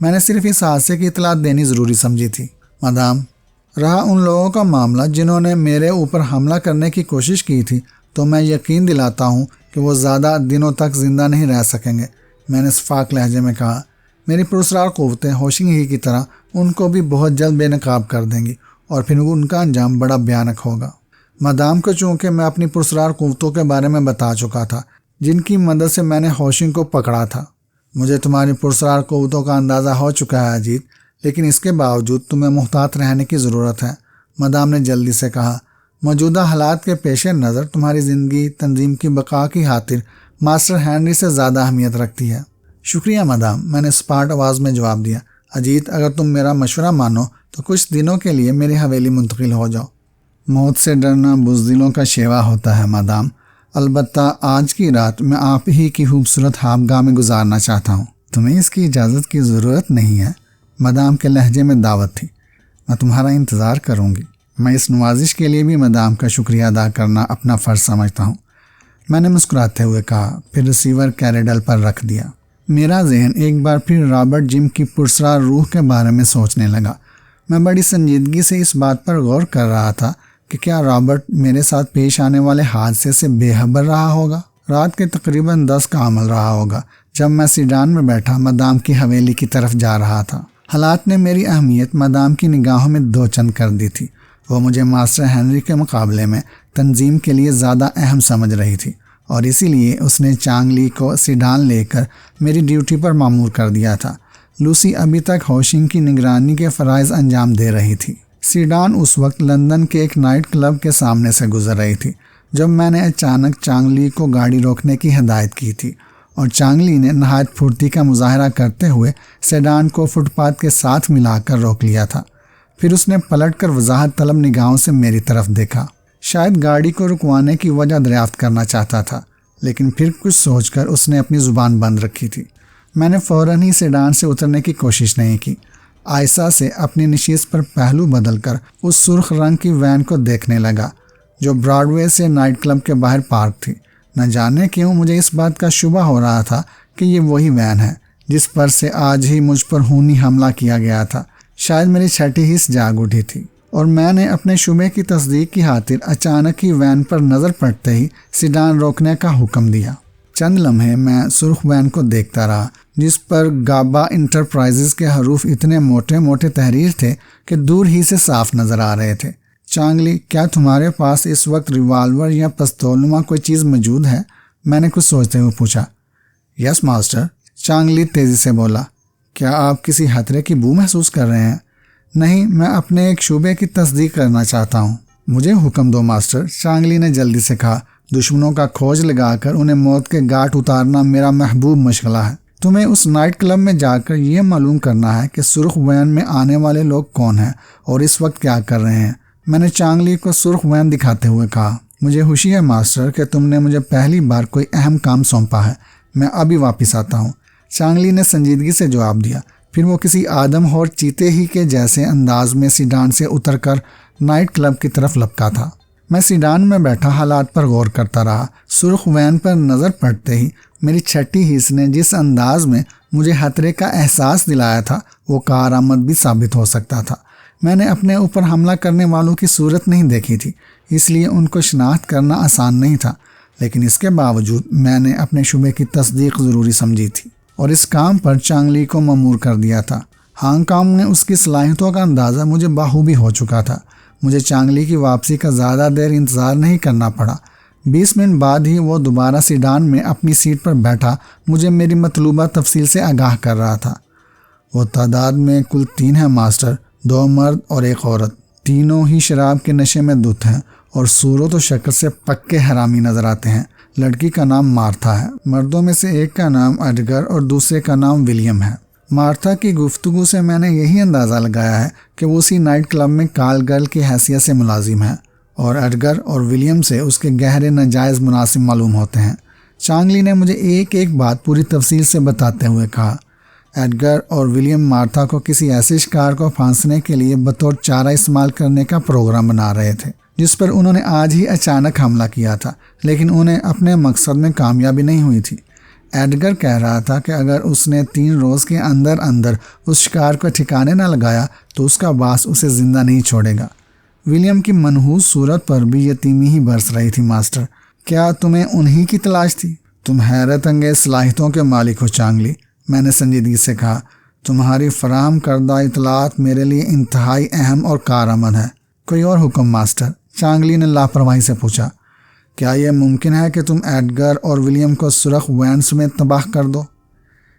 میں نے صرف اس حادثے کی اطلاع دینی ضروری سمجھی تھی، مدام۔ رہا ان لوگوں کا معاملہ جنہوں نے میرے اوپر حملہ کرنے کی کوشش کی تھی، تو میں یقین دلاتا ہوں کہ وہ زیادہ دنوں تک زندہ نہیں رہ سکیں گے، میں نے شفاق لہجے میں کہا۔ میری پراسرار قوتیں ہوشنگ ہی کی طرح ان کو بھی بہت جلد بے نقاب کر دیں گی اور پھر ان کا انجام بڑا بھیانک ہوگا۔ مدام کو چونکہ میں اپنی پراسرار قوتوں کے بارے میں بتا چکا تھا جن کی مدد سے میں نے ہوشنگ کو پکڑا تھا۔ مجھے تمہاری پراسرار قوتوں کا اندازہ ہو چکا ہے اجیت، لیکن اس کے باوجود تمہیں محتاط رہنے کی ضرورت ہے، مدام نے جلدی سے کہا۔ موجودہ حالات کے پیش نظر تمہاری زندگی تنظیم کی بقا کی خاطر ماسٹر ہینری سے زیادہ اہمیت رکھتی ہے۔ شکریہ مدام، میں نے سپاٹ آواز میں جواب دیا۔ اجیت، اگر تم میرا مشورہ مانو تو کچھ دنوں کے لیے میری حویلی منتقل ہو جاؤ۔ موت سے ڈرنا بزدلوں کا شیوا ہوتا ہے مدام، البتہ آج کی رات میں آپ ہی کی خوبصورت خوابگاہ میں گزارنا چاہتا ہوں۔ تمہیں اس کی اجازت کی ضرورت نہیں ہے، مدام کے لہجے میں دعوت تھی۔ میں تمہارا انتظار کروں گی۔ میں اس نوازش کے لیے بھی مدام کا شکریہ ادا کرنا اپنا فرض سمجھتا ہوں، میں نے مسکراتے ہوئے کہا، پھر ریسیور کیریڈل پر رکھ دیا۔ میرا ذہن ایک بار پھر رابرٹ جم کی پرسرار روح کے بارے میں سوچنے لگا۔ میں بڑی سنجیدگی سے اس بات پر غور کر رہا تھا کہ کیا رابرٹ میرے ساتھ پیش آنے والے حادثے سے بے خبر رہا ہوگا؟ رات کے تقریباً 10 کا عمل رہا ہوگا جب میں سیڈان میں بیٹھا مدام کی حویلی کی طرف جا رہا تھا۔ حالات نے میری اہمیت مدام کی نگاہوں میں دو چند کر دی تھی۔ وہ مجھے ماسٹر ہینری کے مقابلے میں تنظیم کے لیے زیادہ اہم سمجھ رہی تھی، اور اسی لیے اس نے چانگ لی کو سیڈان لے کر میری ڈیوٹی پر مامور کر دیا تھا۔ لوسی ابھی تک ہوشنگ کی نگرانی کے فرائض انجام دے رہی تھی۔ سیڈان اس وقت لندن کے ایک نائٹ کلب کے سامنے سے گزر رہی تھی جب میں نے اچانک چانگ لی کو گاڑی روکنے کی ہدایت کی تھی، اور چانگ لی نے نہایت پھرتی کا مظاہرہ کرتے ہوئے سیڈان کو فٹ پاتھ کے ساتھ ملا کر روک لیا تھا۔ پھر اس نے پلٹ کر وضاحت طلب نگاہوں سے میری طرف دیکھا۔ شاید گاڑی کو رکوانے کی وجہ دریافت کرنا چاہتا تھا، لیکن پھر کچھ سوچ کر اس نے اپنی زبان بند رکھی تھی۔ میں نے فوراً ہی سیڈان سے اترنے کی کوشش نہیں کی۔ آہستہ سے اپنی نشست پر پہلو بدل کر اس سرخ رنگ کی وین کو دیکھنے لگا جو براڈ وے سے نائٹ کلب کے باہر پارک تھی۔ نہ جانے کیوں مجھے اس بات کا شبہ ہو رہا تھا کہ یہ وہی وین ہے جس پر سے آج ہی مجھ پر خونی حملہ کیا گیا تھا۔ شاید میری چھٹی حس جاگ اٹھی تھی، اور میں نے اپنے شبے کی تصدیق کی خاطر اچانک ہی وین پر نظر پڑتے ہی سیڈان روکنے کا حکم دیا۔ چند لمحے میں سرخ وین کو دیکھتا رہا جس پر گابا انٹرپرائزز کے حروف اتنے موٹے موٹے تحریر تھے کہ دور ہی سے صاف نظر آ رہے تھے۔ چانگلی، کیا تمہارے پاس اس وقت ریوالور یا پستول نما کوئی چیز موجود ہے؟ میں نے کچھ سوچتے ہوئے پوچھا۔ یس ماسٹر، چانگلی تیزی سے بولا۔ کیا آپ کسی خطرے کی بو محسوس کر رہے ہیں؟ نہیں، میں اپنے ایک شعبے کی تصدیق کرنا چاہتا ہوں۔ مجھے حکم دو ماسٹر، چانگلی نے جلدی سے کہا۔ دشمنوں کا کھوج لگا کر انہیں موت کے گھاٹ اتارنا میرا محبوب مشغلہ ہے۔ تمہیں اس نائٹ کلب میں جا کر یہ معلوم کرنا ہے کہ سرخ وین میں آنے والے لوگ کون ہیں اور اس وقت کیا کر رہے ہیں، میں نے چانگلی کو سرخ وین دکھاتے ہوئے کہا۔ مجھے خوشی ہے ماسٹر کہ تم نے مجھے پہلی بار کوئی اہم کام سونپا ہے، میں ابھی واپس آتا ہوں، چانگلی نے سنجیدگی سے جواب دیا۔ پھر وہ کسی آدم اور چیتے ہی کے جیسے انداز میں سیڈان سے اتر کر نائٹ کلب کی طرف لپکا تھا۔ میں سیڈان میں بیٹھا حالات پر غور کرتا رہا۔ سرخ وین پر نظر پڑتے ہی میری چھٹی حس نے جس انداز میں مجھے خطرے کا احساس دلایا تھا وہ کارآمد بھی ثابت ہو سکتا تھا۔ میں نے اپنے اوپر حملہ کرنے والوں کی صورت نہیں دیکھی تھی، اس لیے ان کو شناخت کرنا آسان نہیں تھا، لیکن اس کے باوجود میں نے اپنے شبے کی تصدیق ضروری سمجھی تھی اور اس کام پر چانگلی کو مامور کر دیا تھا۔ ہانگ کانگ میں اس کی صلاحیتوں کا اندازہ مجھے بخوبی ہو چکا تھا۔ مجھے چانگلی کی واپسی کا زیادہ دیر انتظار نہیں کرنا پڑا۔ 20 منٹ بعد ہی وہ دوبارہ سیڈان میں اپنی سیٹ پر بیٹھا مجھے میری مطلوبہ تفصیل سے آگاہ کر رہا تھا۔ وہ تعداد میں کل 3 ہیں ماسٹر، 2 مرد اور 1 عورت۔ تینوں ہی شراب کے نشے میں دھت ہیں اور صورت و شکل سے پکے حرامی نظر آتے ہیں۔ لڑکی کا نام مارتھا ہے۔ مردوں میں سے ایک کا نام ایڈگر اور دوسرے کا نام ولیم ہے۔ مارتھا کی گفتگو سے میں نے یہی اندازہ لگایا ہے کہ وہ اسی نائٹ کلب میں کال گرل کی حیثیت سے ملازم ہے، اور ایڈگر اور ولیم سے اس کے گہرے ناجائز مناسب معلوم ہوتے ہیں۔ چانگلی نے مجھے ایک ایک بات پوری تفصیل سے بتاتے ہوئے کہا، ایڈگر اور ولیم مارتھا کو کسی ایسے شکار کو پھانسنے کے لیے بطور چارہ استعمال کرنے کا پروگرام بنا رہے تھے جس پر انہوں نے آج ہی اچانک حملہ کیا تھا، لیکن انہیں اپنے مقصد میں کامیابی نہیں ہوئی تھی۔ ایڈگر کہہ رہا تھا کہ اگر اس نے 3 روز کے اندر اس شکار کو ٹھکانے نہ لگایا تو اس کا باس اسے زندہ نہیں چھوڑے گا۔ ولیم کی منحوس صورت پر بھی یتیمی ہی برس رہی تھی۔ ماسٹر، کیا تمہیں انہی کی تلاش تھی؟ تم حیرت انگیز صلاحیتوں کے مالک ہو چانگلی، میں نے سنجیدگی سے کہا۔ تمہاری فراہم کردہ اطلاعات میرے لیے انتہائی اہم اور کارآمد ہے۔ کوئی اور حکم ماسٹر؟ چانگلی نے لاپرواہی سے پوچھا۔ کیا یہ ممکن ہے کہ تم ایڈگر اور ولیم کو سرخ وینس میں تباہ کر دو؟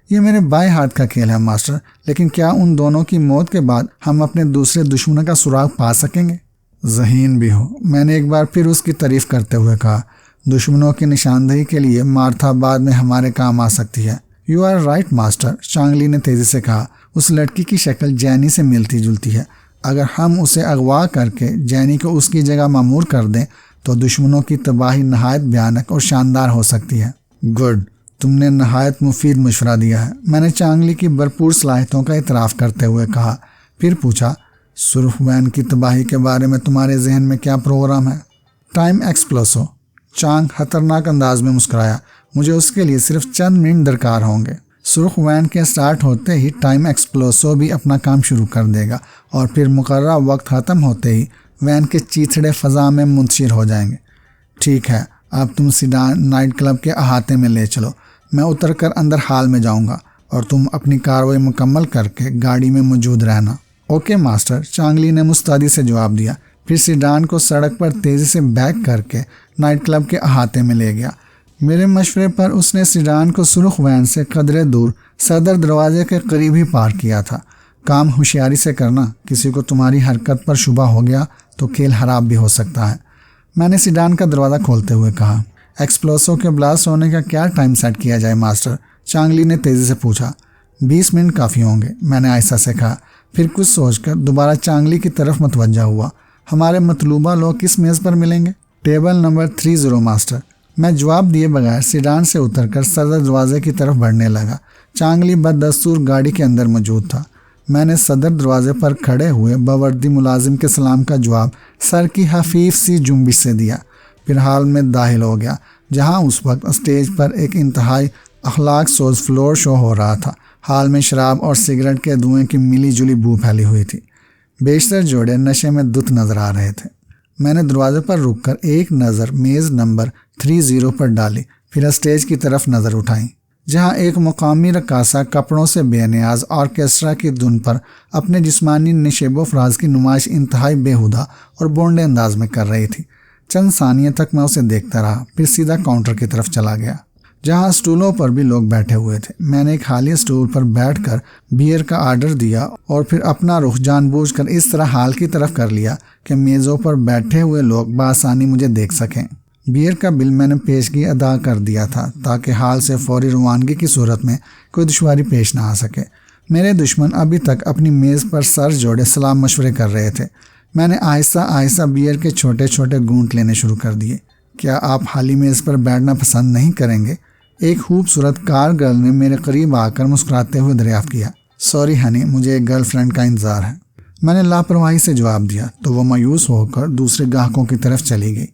یہ میرے بائیں ہاتھ کا کھیل ہے ماسٹر، لیکن کیا ان دونوں کی موت کے بعد ہم اپنے دوسرے دشمنوں کا سراغ پا سکیں گے؟ ذہین بھی ہو، میں نے ایک بار پھر اس کی تعریف کرتے ہوئے کہا۔ دشمنوں کی نشاندہی کے لیے مارتھا بعد میں ہمارے کام آ سکتی ہے۔ یو آر رائٹ ماسٹر، چانگلی نے تیزی سے کہا۔ اس لڑکی کی شکل جینی سے ملتی جلتی ہے۔ اگر ہم اسے اغوا کر کے جینی کو اس کی جگہ معمور کر دیں تو دشمنوں کی تباہی نہایت بھیانک اور شاندار ہو سکتی ہے۔ گڈ، تم نے نہایت مفید مشورہ دیا ہے، میں نے چانگلی کی بھرپور صلاحیتوں کا اعتراف کرتے ہوئے کہا۔ پھر پوچھا، سرخ وین کی تباہی کے بارے میں تمہارے ذہن میں کیا پروگرام ہے؟ Time explosive. چانگ خطرناک انداز میں مسکرایا۔ مجھے اس کے لیے صرف چند منٹ درکار ہوں گے۔ سرخ وین کے سٹارٹ ہوتے ہی ٹائم ایکسپلوسو بھی اپنا کام شروع کر دے گا، اور پھر مقررہ وقت ختم ہوتے ہی وین کے چیتھڑے فضا میں منتشر ہو جائیں گے۔ ٹھیک ہے، اب تم سیڈان نائٹ کلب کے احاطے میں لے چلو، میں اتر کر اندر ہال میں جاؤں گا، اور تم اپنی کارروائی مکمل کر کے گاڑی میں موجود رہنا۔ اوکے ماسٹر، چانگلی نے مستعدی سے جواب دیا۔ پھر سیڈان کو سڑک پر تیزی سے بیک کر کے نائٹ کلب کے احاطے میں لے گیا۔ میرے مشورے پر اس نے سیڈان کو سرخ وین سے قدرے دور صدر دروازے کے قریب ہی پارک کیا تھا۔ کام ہوشیاری سے کرنا، کسی کو تمہاری حرکت پر شبہ ہو گیا تو کھیل خراب بھی ہو سکتا ہے، میں نے سیڈان کا دروازہ کھولتے ہوئے کہا۔ ایکسپلوسو کے بلاسٹ ہونے کا کیا ٹائم سیٹ کیا جائے ماسٹر؟ چانگلی نے تیزی سے پوچھا۔ 20 منٹ کافی ہوں گے، میں نے آہستہ سے کہا۔ پھر کچھ سوچ کر دوبارہ چانگلی کی طرف متوجہ ہوا۔ ہمارے مطلوبہ لوگ کس میز پر ملیں گے؟ ٹیبل نمبر 30 ماسٹر، میں جواب دیے بغیر سیڈان سے اتر کر صدر دروازے کی طرف بڑھنے لگا۔ چانگلی بددستور گاڑی کے اندر موجود تھا۔ میں نے صدر دروازے پر کھڑے ہوئے باوردی ملازم کے سلام کا جواب سر کی خفیف سی جنبش سے دیا، پھر ہال میں داخل ہو گیا، جہاں اس وقت اسٹیج پر ایک انتہائی اخلاق سوز فلور شو ہو رہا تھا۔ ہال میں شراب اور سگریٹ کے دھوئیں کی ملی جلی بو پھیلی ہوئی تھی۔ بیشتر جوڑے نشے میں دھت نظر آ رہے تھے۔ میں نے دروازے پر رک کر ایک نظر میز نمبر 30 پر ڈالی، پھر اسٹیج کی طرف نظر اٹھائی، جہاں ایک مقامی رقاصہ کپڑوں سے بے نیاز آرکیسٹرا کی دھن پر اپنے جسمانی نشیب و فراز کی نمائش انتہائی بیہودہ اور بونڈے انداز میں کر رہی تھی۔ چند ثانیے تک میں اسے دیکھتا رہا، پھر سیدھا کاؤنٹر کی طرف چلا گیا، جہاں اسٹولوں پر بھی لوگ بیٹھے ہوئے تھے۔ میں نے ایک خالی اسٹول پر بیٹھ کر بیئر کا آرڈر دیا اور پھر اپنا رخ جان بوجھ کر اس طرح ہال کی طرف کر لیا کہ میزوں پر بیٹھے ہوئے لوگ بآسانی مجھے دیکھ سکیں۔ بیئر کا بل میں نے پیشگی ادا کر دیا تھا تاکہ ہال سے فوری روانگی کی صورت میں کوئی دشواری پیش نہ آ سکے۔ میرے دشمن ابھی تک اپنی میز پر سر جوڑے سلام مشورے کر رہے تھے۔ میں نے آہستہ آہستہ بیئر کے چھوٹے چھوٹے گھونٹ لینے شروع کر دیے۔ کیا آپ خالی میز پر بیٹھنا پسند نہیں کریں گے؟ ایک خوبصورت کار گرل نے میرے قریب آ کر مسکراتے ہوئے دریافت کیا۔ سوری ہنی، مجھے ایک گرل فرینڈ کا انتظار ہے، میں نے لاپرواہی سے جواب دیا، تو وہ مایوس ہو کر دوسرے گاہکوں کی طرف چلی گئی۔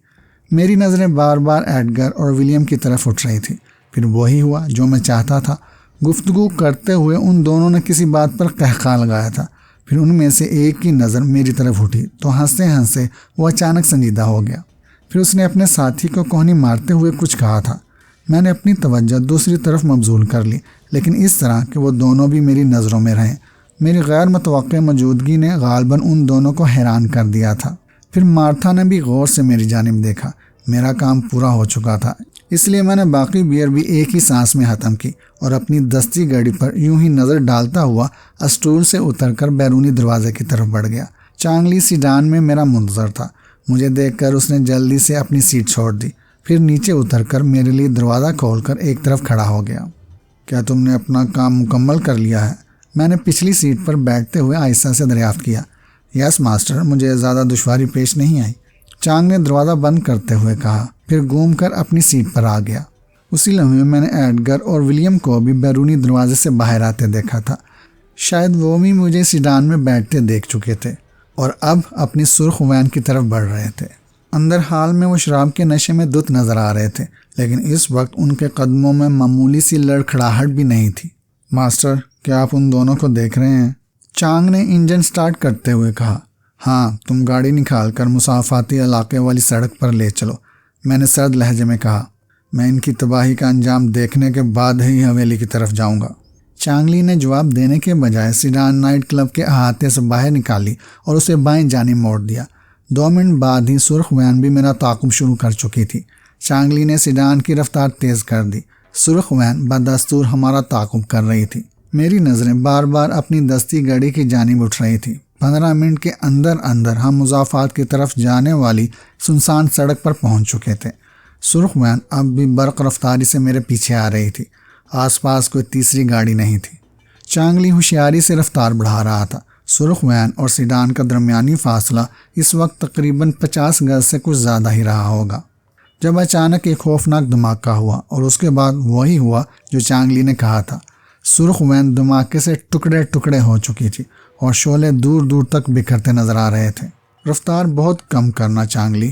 میری نظریں بار بار ایڈگر اور ولیم کی طرف اٹھ رہی تھی۔ پھر وہی ہوا جو میں چاہتا تھا۔ گفتگو کرتے ہوئے ان دونوں نے کسی بات پر قہقہ لگایا تھا۔ پھر ان میں سے ایک کی نظر میری طرف اٹھی تو ہنستے ہنستے وہ اچانک سنجیدہ ہو گیا۔ پھر اس نے اپنے ساتھی کو کوہنی مارتے ہوئے کچھ کہا تھا۔ میں نے اپنی توجہ دوسری طرف مبذول کر لی، لیکن اس طرح کہ وہ دونوں بھی میری نظروں میں رہیں۔ میری غیر متوقع موجودگی نے غالباً ان دونوں کو حیران کر دیا تھا۔ پھر مارتھا نے بھی غور سے میری جانب دیکھا۔ میرا کام پورا ہو چکا تھا، اس لیے میں نے باقی بیئر بھی ایک ہی سانس میں ختم کی اور اپنی دستی گاڑی پر یوں ہی نظر ڈالتا ہوا اسٹول سے اتر کر بیرونی دروازے کی طرف بڑھ گیا۔ چانگلی سیڈان میں میرا منتظر تھا۔ مجھے دیکھ کر اس نے جلدی سے اپنی سیٹ چھوڑ دی، پھر نیچے اتر کر میرے لیے دروازہ کھول کر ایک طرف کھڑا ہو گیا۔ کیا تم نے اپنا کام مکمل کر لیا ہے؟ میں نے پچھلی سیٹ پر بیٹھتے ہوئے آہستہ سے دریافت کیا۔ یس ماسٹر، مجھے زیادہ دشواری پیش نہیں آئی، چانگ نے دروازہ بند کرتے ہوئے کہا، پھر گھوم کر اپنی سیٹ پر آ گیا۔ اسی لمحے میں نے ایڈگر اور ولیم کو بھی بیرونی دروازے سے باہر آتے دیکھا تھا۔ شاید وہ بھی مجھے سیڈان میں بیٹھتے دیکھ چکے تھے اور اب اپنی سرخ وین کی طرف بڑھ رہے تھے۔ اندر حال میں وہ شراب کے نشے میں دھت نظر آ رہے تھے، لیکن اس وقت ان کے قدموں میں معمولی سی لڑکھڑاہٹ بھی نہیں تھی۔ ماسٹر، کیا آپ ان دونوں کو دیکھ رہے ہیں؟ چانگ نے انجن سٹارٹ کرتے ہوئے کہا۔ ہاں، تم گاڑی نکال کر مسافاتی علاقے والی سڑک پر لے چلو، میں نے سرد لہجے میں کہا۔ میں ان کی تباہی کا انجام دیکھنے کے بعد ہی حویلی کی طرف جاؤں گا۔ چانگلی نے جواب دینے کے بجائے سیڈان نائٹ کلب کے احاطے سے باہر نکالی اور اسے بائیں جانب موڑ دیا۔ 2 منٹ بعد ہی سرخ وین بھی میرا تعاقب شروع کر چکی تھی۔ چانگلی نے سیڈان کی رفتار تیز کر دی۔ سرخ وین بدستور ہمارا تعاقب کر رہی تھی۔ میری نظریں بار بار اپنی دستی گاڑی کی جانب اٹھ رہی تھی۔ 15 منٹ کے اندر اندر ہم مضافات کی طرف جانے والی سنسان سڑک پر پہنچ چکے تھے۔ سرخ وین اب بھی برق رفتاری سے میرے پیچھے آ رہی تھی۔ آس پاس کوئی تیسری گاڑی نہیں تھی۔ چانگلی ہوشیاری سے رفتار بڑھا رہا تھا۔ سرخ وین اور سیڈان کا درمیانی فاصلہ اس وقت تقریباً 50 گز سے کچھ زیادہ ہی رہا ہوگا، جب اچانک ایک خوفناک دھماکہ ہوا، اور اس کے بعد وہی ہوا جو چانگلی نے کہا تھا۔ سرخ وین دھماکے سے ٹکڑے ٹکڑے ہو چکی تھی اور شعلے دور دور تک بکھرتے نظر آ رہے تھے۔ رفتار بہت کم کرنا چانگلی،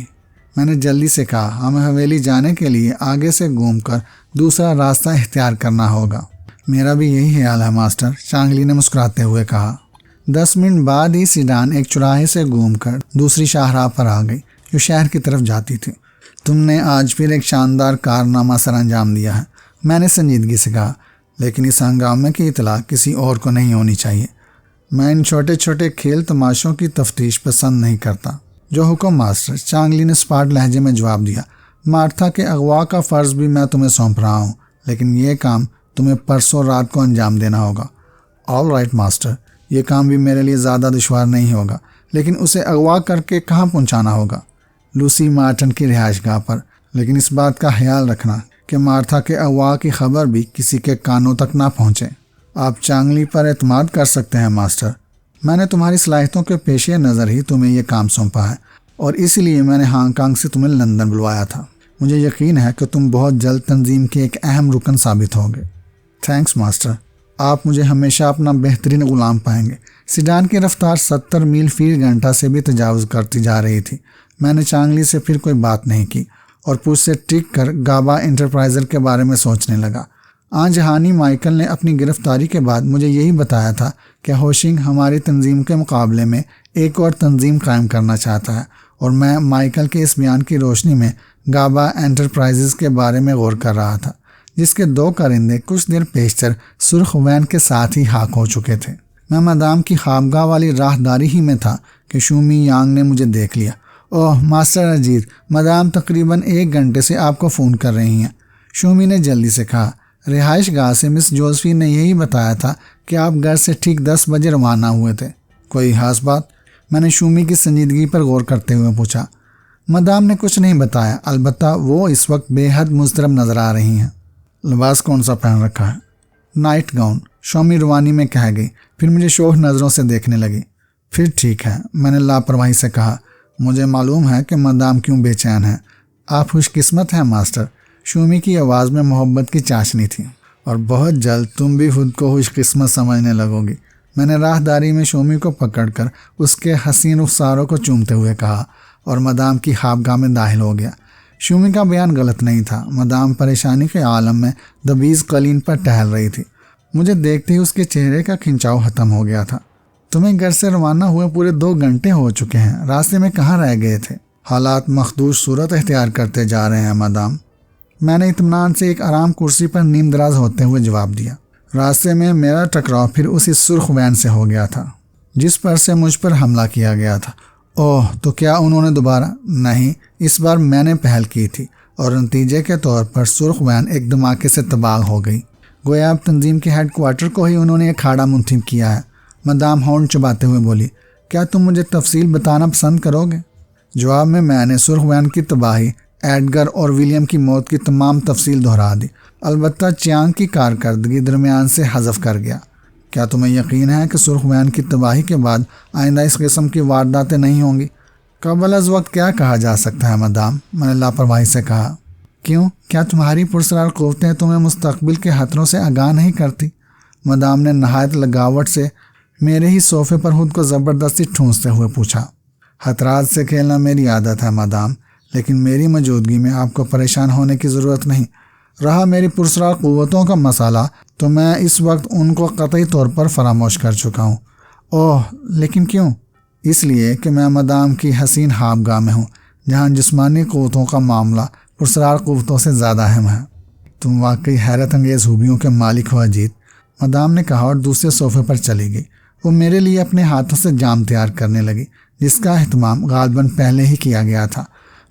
میں نے جلدی سے کہا۔ ہمیں حویلی جانے کے لیے آگے سے گھوم کر دوسرا راستہ اختیار کرنا ہوگا۔ میرا بھی یہی خیال ہے ماسٹر، چانگلی نے مسکراتے ہوئے کہا۔ 10 منٹ بعد ہی سیڈان ایک چوراہے سے گھوم کر دوسری شاہراہ پر آ گئی جو شہر کی طرف جاتی تھی۔ تم نے آج پھر ایک شاندار کارنامہ سر انجام دیا ہے، میں نے سنجیدگی سے کہا، لیکن اس ہنگامے کی اطلاع کسی اور کو نہیں ہونی چاہیے۔ میں ان چھوٹے چھوٹے کھیل تماشوں کی تفتیش پسند نہیں کرتا۔ جو حکم ماسٹر، چانگلی نے سپاٹ لہجے میں جواب دیا۔ مارتھا کے اغوا کا فرض بھی میں تمہیں سونپ رہا ہوں، لیکن یہ کام تمہیں پرسوں رات کو انجام دینا ہوگا۔ آل رائٹ ماسٹر، یہ کام بھی میرے لیے زیادہ دشوار نہیں ہوگا، لیکن اسے اغوا کر کے کہاں پہنچانا ہوگا؟ لوسی مارٹن کی رہائش گاہ پر، لیکن اس بات کا خیال رکھنا کہ مارتھا کے اغوا کی خبر بھی کسی کے کانوں تک نہ پہنچے۔ آپ چانگلی پر اعتماد کر سکتے ہیں ماسٹر، میں نے تمہاری صلاحیتوں کے پیش نظر ہی تمہیں یہ کام سونپا ہے، اور اسی لیے میں نے ہانگ کانگ سے تمہیں لندن بلوایا تھا۔ مجھے یقین ہے کہ تم بہت جلد تنظیم کے ایک اہم رکن ثابت ہوگے۔ تھینکس ماسٹر، آپ مجھے ہمیشہ اپنا بہترین غلام پائیں گے۔ سیڈان کی رفتار 70 میل فی گھنٹہ سے بھی تجاوز کرتی جا رہی تھی۔ میں نے چانگلی سے پھر کوئی بات نہیں کی اور پوچھ سے ٹک کر گابا انٹرپرائزر کے بارے میں سوچنے لگا۔ جہانی مائیکل نے اپنی گرفتاری کے بعد مجھے یہی بتایا تھا کہ ہوشنگ ہماری تنظیم کے مقابلے میں ایک اور تنظیم قائم کرنا چاہتا ہے، اور میں مائیکل کے اس بیان کی روشنی میں گابا انٹرپرائزز کے بارے میں غور کر رہا تھا، جس کے 2 کارندے کچھ دیر پیشتر سرخ وین کے ساتھ ہی ہاک ہو چکے تھے۔ میں مدام کی خوابگاہ والی راہداری ہی میں تھا کہ شومی یانگ نے مجھے دیکھ لیا۔ اوہ ماسٹر اجیت، مدام تقریباً 1 گھنٹے سے آپ کو فون کر رہی ہیں، شومی نے جلدی سے کہا۔ رہائش گاہ سے مس جوزفین نے یہی بتایا تھا کہ آپ گھر سے ٹھیک 10 بجے روانہ ہوئے تھے۔ کوئی خاص بات؟ میں نے شومی کی سنجیدگی پر غور کرتے ہوئے پوچھا۔ مدام نے کچھ نہیں بتایا، البتہ وہ اس وقت بے حد مضطرب نظر آ رہی ہیں۔ لباس کون سا پہن رکھا ہے؟ نائٹ گاؤن، شومی روانی میں کہہ گئی، پھر مجھے شوق نظروں سے دیکھنے لگی۔ پھر ٹھیک ہے، میں نے لاپرواہی سے کہا۔ مجھے معلوم ہے کہ مدام کیوں بے چین ہیں۔ آپ خوش قسمت ہیں ماسٹر، شومی کی آواز میں محبت کی چاشنی تھی، اور بہت جلد تم بھی خود کو خوش قسمت سمجھنے لگو گی۔ میں نے راہداری میں شومی کو پکڑ کر اس کے حسین رخساروں کو چومتے ہوئے کہا، اور مدام کی خوابگاہ میں داخل ہو گیا۔ شومی کا بیان غلط نہیں تھا۔ مدام پریشانی کے عالم میں دبیز قالین پر ٹہل رہی تھی۔ مجھے دیکھتے ہی اس کے چہرے کا کھنچاؤ ختم ہو گیا تھا۔ تمہیں گھر سے روانہ ہوئے پورے 2 گھنٹے ہو چکے ہیں، راستے میں کہاں رہ گئے تھے؟ حالات مخدوش صورت اختیار کرتے جا رہے ہیں مدام، میں نے اطمینان سے ایک آرام کرسی پر نیم دراز ہوتے ہوئے جواب دیا۔ راستے میں میرا ٹکراؤ پھر اسی سرخ وین سے ہو گیا تھا جس پر سے مجھ پر حملہ کیا گیا تھا۔ اوہ، تو کیا انہوں نے دوبارہ؟ نہیں، اس بار میں نے پہل کی تھی، اور نتیجے کے طور پر سرخ وین ایک دھماکے سے تباہ ہو گئی۔ گویا اب تنظیم کے ہیڈ کوارٹر کو ہی انہوں نے اکھاڑا منتخب کیا ہے۔ مدام ہارن چباتے ہوئے بولی، کیا تم مجھے تفصیل بتانا پسند کرو گے؟ جواب میں نے سرخ وین کی تباہی، ایڈگر اور ولیم کی موت کی تمام تفصیل دہرا دی، البتہ چیانگ کی کارکردگی درمیان سے حذف کر گیا۔ کیا تمہیں یقین ہے کہ سرخ وین کی تباہی کے بعد آئندہ اس قسم کی وارداتیں نہیں ہوں گی؟ قبل از وقت کیا کہا جا سکتا ہے مدام، میں نے لاپرواہی سے کہا۔ کیوں؟ کیا تمہاری پرسرار قوتیں تمہیں مستقبل کے خطروں سے آگاہ نہیں کرتی؟ مدام نے نہایت لگاوٹ سے میرے ہی صوفے پر خود کو زبردستی ٹھونستے ہوئے پوچھا۔ خطرات سے کھیلنا میری عادت ہے مدام، لیکن میری موجودگی میں آپ کو پریشان ہونے کی ضرورت نہیں۔ رہا میری پرسرار قوتوں کا مسئلہ، تو میں اس وقت ان کو قطعی طور پر فراموش کر چکا ہوں۔ اوہ، لیکن کیوں؟ اس لیے کہ میں مدام کی حسین خوابگاہ میں ہوں، جہاں جسمانی قوتوں کا معاملہ پرسرار قوتوں سے زیادہ اہم ہے۔ تم واقعی حیرت انگیز خوبیوں کے مالک ہو اجیت، مدام نے کہا اور دوسرے صوفے پر چلی گئی۔ وہ میرے لیے اپنے ہاتھوں سے جام تیار کرنے لگی، جس کا اہتمام غالباً پہلے ہی کیا گیا تھا۔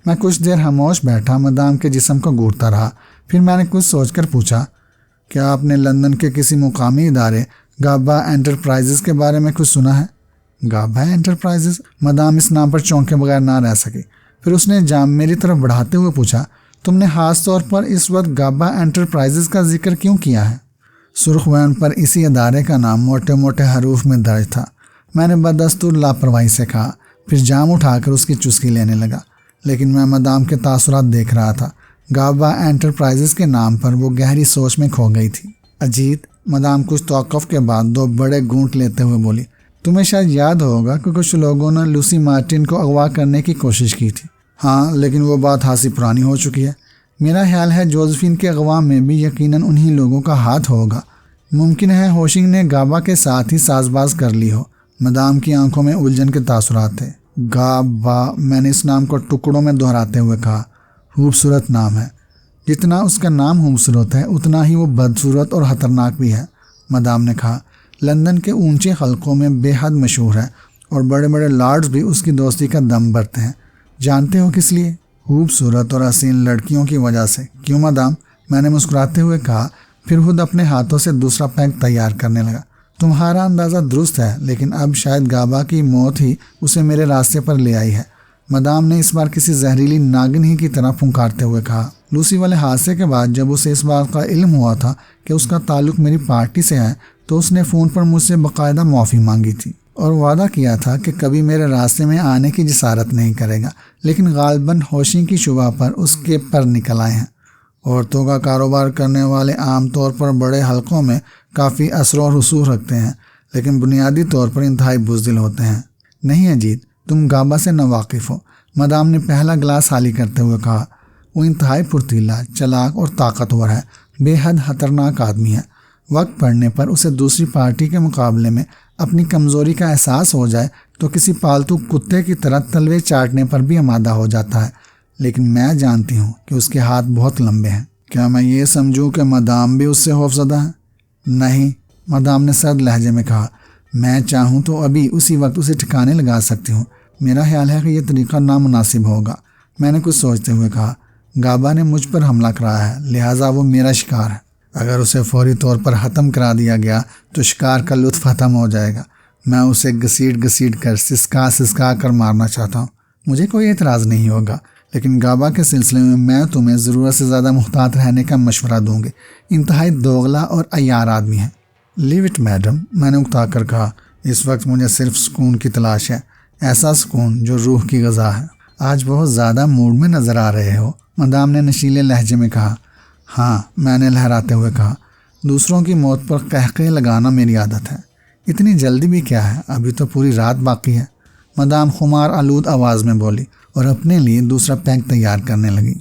میں کچھ دیر خاموش بیٹھا مدام کے جسم کو گھورتا رہا، پھر میں نے کچھ سوچ کر پوچھا، کیا آپ نے لندن کے کسی مقامی ادارے گابا انٹرپرائزز کے بارے میں کچھ سنا ہے؟ گابا انٹرپرائزز؟ مدام اس نام پر چونکے بغیر نہ رہ سکی۔ پھر اس نے جام میری طرف بڑھاتے ہوئے پوچھا، تم نے خاص طور پر اس وقت گابا انٹرپرائزز کا ذکر کیوں کیا ہے؟ سرخ وین پر اسی ادارے کا نام موٹے موٹے حروف میں درج تھا، میں نے بدستور لاپرواہی سے کہا، پھر جام اٹھا کر اس کی چسکی لینے لگا، لیکن میں مدام کے تاثرات دیکھ رہا تھا۔ گابا انٹرپرائزز کے نام پر وہ گہری سوچ میں کھو گئی تھی۔ اجیت، مدام کچھ توقف کے بعد 2 بڑے گھونٹ لیتے ہوئے بولی، تمہیں شاید یاد ہوگا کہ کچھ لوگوں نے لوسی مارٹن کو اغوا کرنے کی کوشش کی تھی۔ ہاں، لیکن وہ بات خاصی پرانی ہو چکی ہے۔ میرا خیال ہے جوزفین کے اغوا میں بھی یقیناً انہی لوگوں کا ہاتھ ہوگا۔ ممکن ہے ہوشنگ نے گابا کے ساتھ ہی ساز باز کر لی ہو۔ مدام کی آنکھوں میں الجھن کے تاثرات تھے۔ گابا، میں نے اس نام کو ٹکڑوں میں دہراتے ہوئے کہا، خوبصورت نام ہے۔ جتنا اس کا نام خوبصورت ہے، اتنا ہی وہ بدصورت اور خطرناک بھی ہے، مدام نے کہا۔ لندن کے اونچے حلقوں میں بے حد مشہور ہے، اور بڑے بڑے لارڈز بھی اس کی دوستی کا دم بھرتے ہیں۔ جانتے ہو کس لیے؟ خوبصورت اور حسین لڑکیوں کی وجہ سے۔ کیوں مدام؟ میں نے مسکراتے ہوئے کہا، پھر خود اپنے ہاتھوں سے دوسرا پیک تیار کرنے لگا۔ تمہارا اندازہ درست ہے، لیکن اب شاید گابا کی موت ہی اسے میرے راستے پر لے آئی ہے، مدام نے اس بار کسی زہریلی ناگن ہی کی طرح پھنکارتے ہوئے کہا۔ لوسی والے حادثے کے بعد جب اسے اس بات کا علم ہوا تھا کہ اس کا تعلق میری پارٹی سے ہے، تو اس نے فون پر مجھ سے باقاعدہ معافی مانگی تھی اور وعدہ کیا تھا کہ کبھی میرے راستے میں آنے کی جسارت نہیں کرے گا، لیکن غالباً ہوشنگ کی شبہ پر اس کے پر نکل آئے ہیں۔ عورتوں کا کاروبار کرنے والے عام طور پر بڑے حلقوں میں کافی اثر و رسوخ رکھتے ہیں، لیکن بنیادی طور پر انتہائی بزدل ہوتے ہیں۔ نہیں اجیت، تم گابا سے ناواقف ہو، مدام نے پہلا گلاس خالی کرتے ہوئے کہا۔ وہ انتہائی پھرتیلا، چلاک اور طاقتور ہے، بے حد خطرناک آدمی ہے۔ وقت پڑنے پر اسے دوسری پارٹی کے مقابلے میں اپنی کمزوری کا احساس ہو جائے تو کسی پالتو کتے کی طرح تلوے چاٹنے پر بھی آمادہ ہو جاتا ہے، لیکن میں جانتی ہوں کہ اس کے ہاتھ بہت لمبے ہیں۔ کیا میں یہ سمجھوں کہ مدام بھی اس سے خوفزدہ ہیں؟ نہیں، مدام نے سرد لہجے میں کہا، میں چاہوں تو ابھی اسی وقت اسے ٹھکانے لگا سکتی ہوں۔ میرا خیال ہے کہ یہ طریقہ نامناسب ہوگا، میں نے کچھ سوچتے ہوئے کہا۔ گابا نے مجھ پر حملہ کرا ہے، لہٰذا وہ میرا شکار ہے۔ اگر اسے فوری طور پر ختم کرا دیا گیا تو شکار کا لطف ختم ہو جائے گا۔ میں اسے گھسیٹ کر سسکا کر مارنا چاہتا ہوں۔ مجھے کوئی اعتراض نہیں ہوگا، لیکن گابا کے سلسلے میں تمہیں ضرورت سے زیادہ محتاط رہنے کا مشورہ دوں گی۔ انتہائی دوغلا اور عیار آدمی ہے۔ لیو اٹ میڈم، میں نے اکتا کر کہا، اس وقت مجھے صرف سکون کی تلاش ہے، ایسا سکون جو روح کی غذا ہے۔ آج بہت زیادہ موڈ میں نظر آ رہے ہو، مدام نے نشیلے لہجے میں کہا۔ ہاں، میں نے لہراتے ہوئے کہا، دوسروں کی موت پر قہقہے لگانا میری عادت ہے۔ اتنی جلدی بھی کیا ہے، ابھی تو پوری رات باقی ہے، مدام خمار آلود آواز میں بولی اور اپنے لیے دوسرا پیک تیار کرنے لگی۔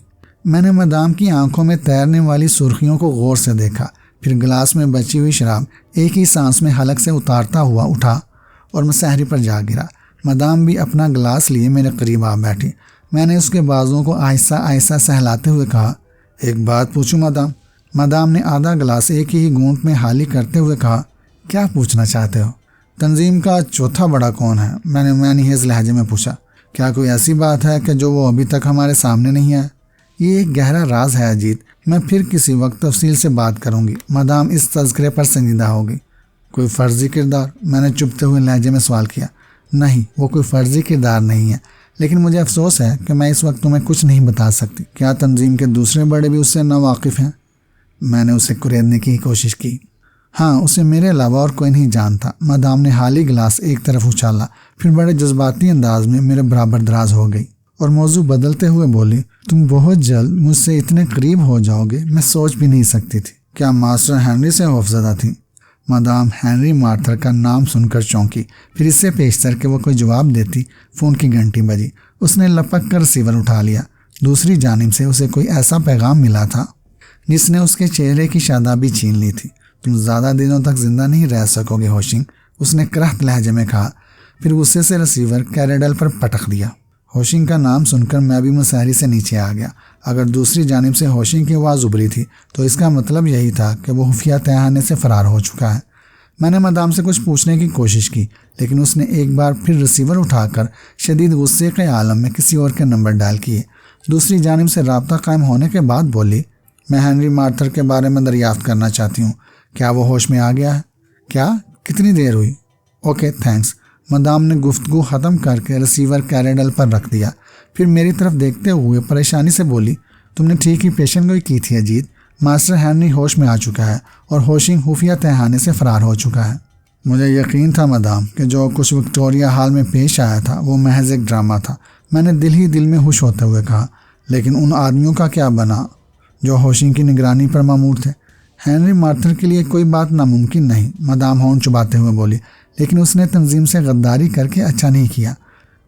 میں نے مدام کی آنکھوں میں تیرنے والی سرخیوں کو غور سے دیکھا، پھر گلاس میں بچی ہوئی شراب ایک ہی سانس میں حلق سے اتارتا ہوا اٹھا اور میں سحری پر جا گرا۔ مدام بھی اپنا گلاس لیے میرے قریب آ بیٹھی۔ میں نے اس کے بازوؤں کو آہستہ آہستہ سہلاتے ہوئے کہا، ایک بات پوچھوں مدام؟ مدام نے آدھا گلاس ایک ہی گھونٹ میں خالی کرتے ہوئے کہا، کیا پوچھنا چاہتے ہو؟ تنظیم کا چوتھا بڑا کون ہے؟ میں نے معنی خیز لہجے میں پوچھا۔ کیا کوئی ایسی بات ہے کہ جو وہ ابھی تک ہمارے سامنے نہیں ہے؟ یہ ایک گہرا راز ہے اجیت، میں پھر کسی وقت تفصیل سے بات کروں گی۔ مدام اس تذکرے پر سنجیدہ ہوگی۔ کوئی فرضی کردار؟ میں نے چبھتے ہوئے لہجے میں سوال کیا۔ نہیں، وہ کوئی فرضی کردار نہیں ہے، لیکن مجھے افسوس ہے کہ میں اس وقت تمہیں کچھ نہیں بتا سکتی۔ کیا تنظیم کے دوسرے بڑے بھی اس سے ناواقف ہیں؟ میں نے اسے کریدنے کی کوشش کی۔ ہاں، اسے میرے علاوہ اور کوئی نہیں جانتا۔ مدام نے خالی گلاس ایک طرف اچھالا، پھر بڑے جذباتی انداز میں میرے برابر دراز ہو گئی اور موضوع بدلتے ہوئے بولی، تم بہت جلد مجھ سے اتنے قریب ہو جاؤ گے، میں سوچ بھی نہیں سکتی تھی۔ کیا ماسٹر ہنری سے خوفزدہ تھی؟ مدام ہنری مارتھر کا نام سن کر چونکی، پھر اس سے پیشتر کہ وہ کوئی جواب دیتی فون کی گھنٹی بجی۔ اس نے لپک کر ریسیور اٹھا لیا۔ دوسری جانب سے اسے کوئی ایسا پیغام ملا تھا جس نے اس کے چہرے کی شادابی چھین لی تھی۔ تم زیادہ دنوں تک زندہ نہیں رہ سکو گے ہوشنگ، اس نے کرخت لہجے میں کہا، پھر غصے سے ریسیور کیریڈل پر پٹک دیا۔ ہوشنگ کا نام سن کر میں بھی مسحری سے نیچے آ گیا۔ اگر دوسری جانب سے ہوشنگ کی آواز ابھری تھی تو اس کا مطلب یہی تھا کہ وہ خفیہ تہخانے سے فرار ہو چکا ہے۔ میں نے مدام سے کچھ پوچھنے کی کوشش کی، لیکن اس نے ایک بار پھر ریسیور اٹھا کر شدید غصے کے عالم میں کسی اور کے نمبر ڈائل کیے۔ دوسری جانب سے رابطہ قائم ہونے کے بعد بولی، میں ہنری مارتھر کے بارے میں دریافت کرنا چاہتی ہوں، کیا وہ ہوش میں آ گیا ہے؟ کیا؟ کتنی دیر ہوئی؟ Okay thanks. مدام نے گفتگو ختم کر کے ریسیور کیریڈل پر رکھ دیا، پھر میری طرف دیکھتے ہوئے پریشانی سے بولی، تم نے ٹھیک ہی پیشن گوئی کی تھی اجیت، ماسٹر ہنری ہوش میں آ چکا ہے اور ہوشنگ خفیہ تہخانے سے فرار ہو چکا ہے۔ مجھے یقین تھا مدام کہ جو کچھ وکٹوریہ ہال میں پیش آیا تھا وہ محض ایک ڈرامہ تھا، میں نے دل ہی دل میں خوش ہوتے ہوئے کہا، لیکن ان آدمیوں کا کیا بنا جو ہوشنگ کی نگرانی پر مامور تھے؟ ہنری مارتھر کے لیے کوئی بات ناممکن نہیں، مدام ہون چباتے ہوئے بولی، لیکن اس نے تنظیم سے غداری کر کے اچھا نہیں کیا۔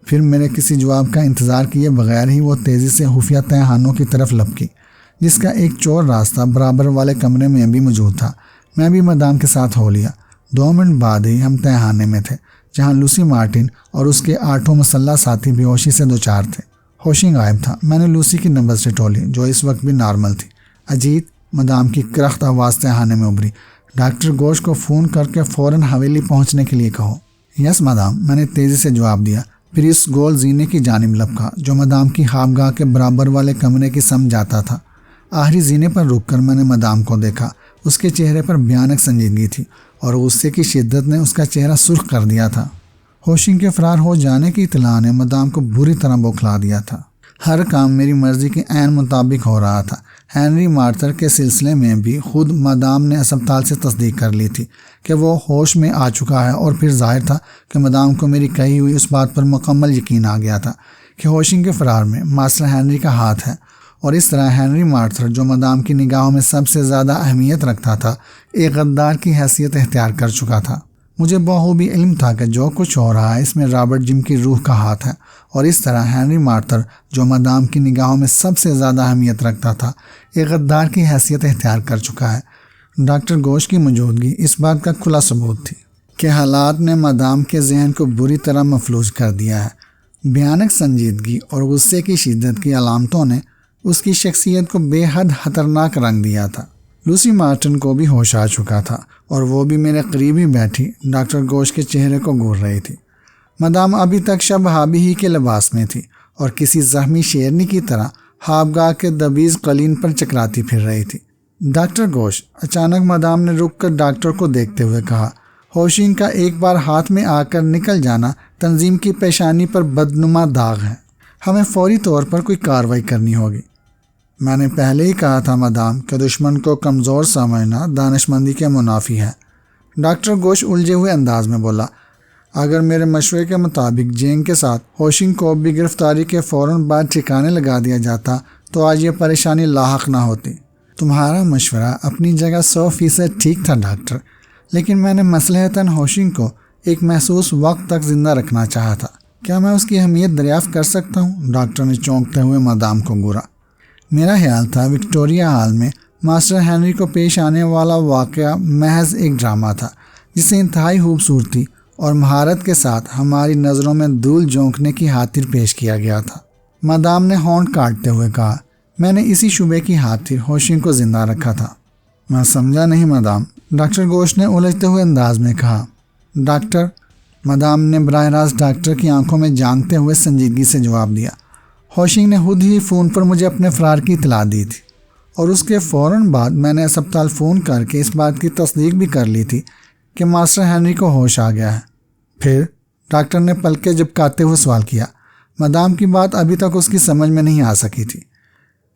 پھر میرے کسی جواب کا انتظار کیے بغیر ہی وہ تیزی سے خفیہ تہخانوں کی طرف لپکی، جس کا ایک چور راستہ برابر والے کمرے میں بھی موجود تھا۔ میں بھی مدام کے ساتھ ہو لیا۔ 2 منٹ بعد ہی ہم تہخانے میں تھے، جہاں لوسی مارٹن اور اس کے 8 مسلح ساتھی بے ہوشی سے دوچار تھے۔ ہوشنگ غائب تھا۔ میں نے لوسی کی نبض سے ٹولی، جو اس وقت بھی نارمل تھی۔ اجیت، مدام کی کرخت آواز تہخانے میں ابھری، ڈاکٹر گوش کو فون کر کے فوراً حویلی پہنچنے کے لیے کہو۔ یس مدام، میں نے تیزی سے جواب دیا، پھر اس گول زینے کی جانب لپکا جو مدام کی خوابگاہ کے برابر والے کمرے کی سمت جاتا تھا۔ آخری زینے پر رک کر میں نے مدام کو دیکھا۔ اس کے چہرے پر بھیانک سنجیدگی تھی اور غصے کی شدت نے اس کا چہرہ سرخ کر دیا تھا۔ ہوشنگ کے فرار ہو جانے کی اطلاع نے مدام کو بری طرح بوکھلا دیا تھا۔ ہر کام میری مرضی کے عین مطابق ہو رہا تھا۔ ہنری مارتھر کے سلسلے میں بھی خود مدام نے اسپتال سے تصدیق کر لی تھی کہ وہ ہوش میں آ چکا ہے، اور پھر ظاہر تھا کہ مدام کو میری کہی ہوئی اس بات پر مکمل یقین آ گیا تھا کہ ہوشنگ کے فرار میں ماسٹر ہنری کا ہاتھ ہے، اور اس طرح ہنری مارتھر، جو مدام کی نگاہوں میں سب سے زیادہ اہمیت رکھتا تھا، ایک غدار کی حیثیت اختیار کر چکا تھا۔ مجھے بخوبی علم تھا کہ جو کچھ ہو رہا ہے اس میں رابرٹ جم کی روح کا ہاتھ ہے، اور اس طرح ہنری مارتھر، جو مدام کی نگاہوں میں سب سے زیادہ اہمیت رکھتا تھا، ایک غدار کی حیثیت اختیار کر چکا ہے۔ ڈاکٹر گوش کی موجودگی اس بات کا کھلا ثبوت تھی کہ حالات نے مدام کے ذہن کو بری طرح مفلوج کر دیا ہے۔ بھیانک سنجیدگی اور غصے کی شدت کی علامتوں نے اس کی شخصیت کو بے حد خطرناک رنگ دیا تھا۔ لوسی مارٹن کو بھی ہوش آ چکا تھا، اور وہ بھی میرے قریب ہی بیٹھی ڈاکٹر گوش کے چہرے کو گور رہی تھی۔ مدام ابھی تک شب ہابی ہی کے لباس میں تھی اور کسی زخمی شیرنی کی طرح خوابگاہ کے دبیز قلین پر چکراتی پھر رہی تھی۔ ڈاکٹر گوش، اچانک مدام نے رک کر ڈاکٹر کو دیکھتے ہوئے کہا، ہوشنگ کا ایک بار ہاتھ میں آ کر نکل جانا تنظیم کی پیشانی پر بدنما داغ ہے، ہمیں فوری طور پر کوئی کارروائی کرنی ہوگی۔ میں نے پہلے ہی کہا تھا مدام کہ دشمن کو کمزور سمجھنا دانشمندی کے منافی ہے، ڈاکٹر گوش الجھے ہوئے انداز میں بولا۔ اگر میرے مشورے کے مطابق جینگ کے ساتھ ہوشنگ کو بھی گرفتاری کے فوراً بعد ٹھکانے لگا دیا جاتا تو آج یہ پریشانی لاحق نہ ہوتی۔ تمہارا مشورہ اپنی جگہ 100% ٹھیک تھا ڈاکٹر، لیکن میں نے مصلحتاً ہوشنگ کو ایک محسوس وقت تک زندہ رکھنا چاہا تھا۔ کیا میں اس کی اہمیت دریافت کر سکتا ہوں؟ ڈاکٹر نے چونکتے ہوئے مدام کو گورا۔ میرا خیال تھا وکٹوریہ ہال میں ماسٹر ہنری کو پیش آنے والا واقعہ محض ایک ڈرامہ تھا، جسے انتہائی خوبصورتی اور مہارت کے ساتھ ہماری نظروں میں دھول جھونکنے کی خاطر پیش کیا گیا تھا۔ مدام نے ہونٹ کاٹتے ہوئے کہا، میں نے اسی شبے کی خاطر ہوشنگ کو زندہ رکھا تھا۔ میں سمجھا نہیں مدام، ڈاکٹر گوش نے الجھتے ہوئے انداز میں کہا۔ ڈاکٹر، مدام نے براہ راست ڈاکٹر کی آنکھوں میں جھانکتے ہوئے سنجیدگی سے جواب دیا۔ ہوشنگ نے خود ہی فون پر مجھے اپنے فرار کی اطلاع دی تھی، اور اس کے فوراً بعد میں نے اسپتال فون کر کے اس بات کی تصدیق بھی کر لی تھی کہ ماسٹر ہنری کو ہوش آ گیا ہے۔ پھر ڈاکٹر نے پلکیں جھپکاتے ہوئے سوال کیا۔ مدام کی بات ابھی تک اس کی سمجھ میں نہیں آ سکی تھی۔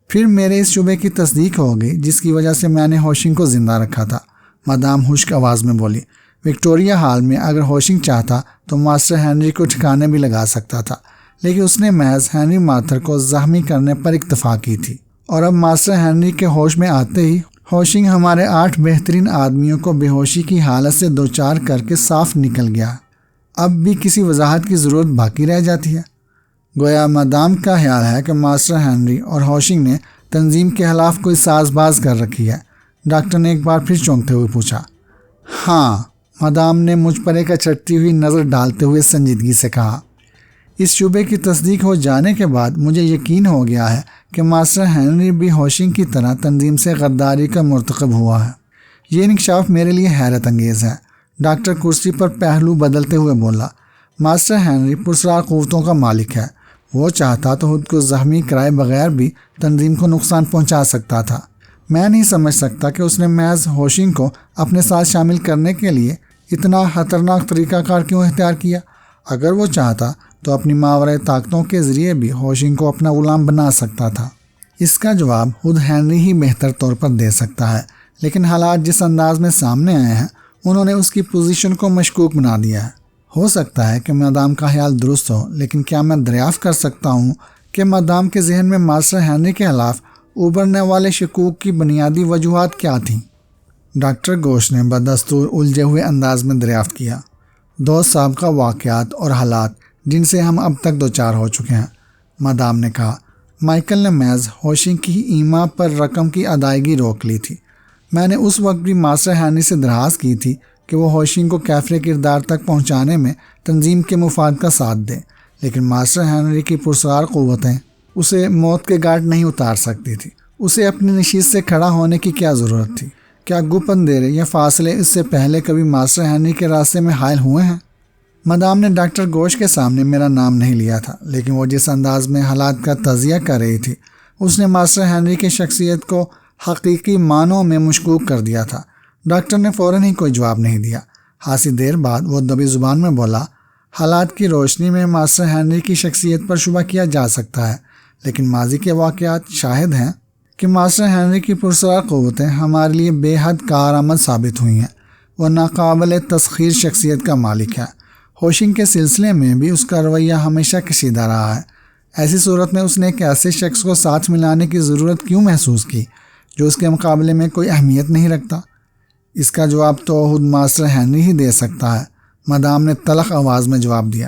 پھر میرے اس شبے کی تصدیق ہو گئی جس کی وجہ سے میں نے ہوشنگ کو زندہ رکھا تھا، مدام خشک آواز میں بولی۔ وکٹوریا ہال میں اگر ہوشنگ چاہتا تو ماسٹر ہنری کو ٹھکانے بھی لگا سکتا تھا، لیکن اس نے محض ہنری مارتھر کو زخمی کرنے پر اکتفا کی تھی، اور اب ماسٹر ہنری کے ہوش میں آتے ہی ہوشنگ ہمارے 8 بہترین آدمیوں کو بے ہوشی کی حالت سے دوچار کر کے صاف نکل گیا۔ اب بھی کسی وضاحت کی ضرورت باقی رہ جاتی ہے۔ گویا مدام کا خیال ہے کہ ماسٹر ہنری اور ہوشنگ نے تنظیم کے خلاف کوئی ساز باز کر رکھی ہے۔ ڈاکٹر نے ایک بار پھر چونکتے ہوئے پوچھا۔ ہاں، مدام نے مجھ پر ایک اچھٹتی ہوئی نظر ڈالتے ہوئے سنجیدگی سے کہا۔ اس شبے کی تصدیق ہو جانے کے بعد مجھے یقین ہو گیا ہے کہ ماسٹر ہنری بھی ہوشنگ کی طرح تنظیم سے غداری کا مرتکب ہوا ہے۔ یہ انکشاف میرے لیے حیرت انگیز ہے۔ ڈاکٹر کرسی پر پہلو بدلتے ہوئے بولا۔ ماسٹر ہنری پرسرار قوتوں کا مالک ہے۔ وہ چاہتا تو خود کو زخمی کرائے بغیر بھی تنظیم کو نقصان پہنچا سکتا تھا۔ میں نہیں سمجھ سکتا کہ اس نے محض ہوشنگ کو اپنے ساتھ شامل کرنے کے لیے اتنا خطرناک طریقہ کار کیوں اختیار کیا۔ اگر وہ چاہتا تو اپنی ماورائے طاقتوں کے ذریعے بھی ہوشنگ کو اپنا غلام بنا سکتا تھا۔ اس کا جواب خود ہنری ہی بہتر طور پر دے سکتا ہے، لیکن حالات جس انداز میں سامنے آئے ہیں انہوں نے اس کی پوزیشن کو مشکوک بنا دیا ہے۔ ہو سکتا ہے کہ مدام کا خیال درست ہو، لیکن کیا میں دریافت کر سکتا ہوں کہ مدام کے ذہن میں ماسٹر ہنری کے خلاف ابھرنے والے شکوک کی بنیادی وجوہات کیا تھیں؟ ڈاکٹر گوش نے بدستور الجھے ہوئے انداز میں دریافت کیا۔ 2 سابقہ واقعات اور حالات جن سے ہم اب تک دوچار ہو چکے ہیں، مدام نے کہا۔ مائیکل نے محض ہوشنگ کی ایما پر رقم کی ادائیگی روک لی تھی۔ میں نے اس وقت بھی ماسٹر ہنری سے درخواست کی تھی کہ وہ ہوشنگ کو کیفر کردار تک پہنچانے میں تنظیم کے مفاد کا ساتھ دیں، لیکن ماسٹر ہنری کی پرسرار قوتیں اسے موت کے گھاٹ نہیں اتار سکتی تھی۔ اسے اپنی نشست سے کھڑا ہونے کی کیا ضرورت تھی؟ کیا گپ اندھیرے یا فاصلے اس سے پہلے کبھی ماسٹر ہنری کے راستے میں حائل ہوئے ہیں؟ مدام نے ڈاکٹر گوش کے سامنے میرا نام نہیں لیا تھا، لیکن وہ جس انداز میں حالات کا تجزیہ کر رہی تھی اس نے ماسٹر ہنری کی شخصیت کو حقیقی معنوں میں مشکوک کر دیا تھا۔ ڈاکٹر نے فوراً ہی کوئی جواب نہیں دیا۔ خاصی دیر بعد وہ دبی زبان میں بولا۔ حالات کی روشنی میں ماسٹر ہنری کی شخصیت پر شبہ کیا جا سکتا ہے، لیکن ماضی کے واقعات شاہد ہیں کہ ماسٹر ہنری کی پرسرار قوتیں ہمارے لیے بے حد کارآمد ثابت ہوئی ہیں۔ وہ ناقابل تسخیر شخصیت کا مالک ہے۔ ہوشنگ کے سلسلے میں بھی اس کا رویہ ہمیشہ کشیدہ رہا ہے۔ ایسی صورت میں اس نے ایک ایسے شخص کو ساتھ ملانے کی ضرورت کیوں محسوس کی جو اس کے مقابلے میں کوئی اہمیت نہیں رکھتا؟ اس کا جواب تو خود ماسٹر ہنری ہی دے سکتا ہے، مدام نے تلخ آواز میں جواب دیا۔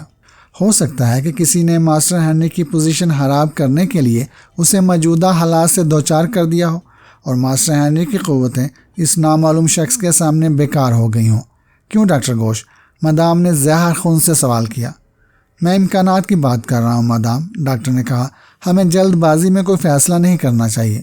ہو سکتا ہے کہ کسی نے ماسٹر ہنری کی پوزیشن خراب کرنے کے لیے اسے موجودہ حالات سے دوچار کر دیا ہو، اور ماسٹر ہنری کی قوتیں اس نامعلوم شخص کے سامنے بیکار ہو گئی ہوں۔ کیوں ڈاکٹر گوش؟ مدام نے زہر خون سے سوال کیا۔ میں امکانات کی بات کر رہا ہوں مدام، ڈاکٹر نے کہا۔ ہمیں جلد بازی میں کوئی فیصلہ نہیں کرنا چاہیے۔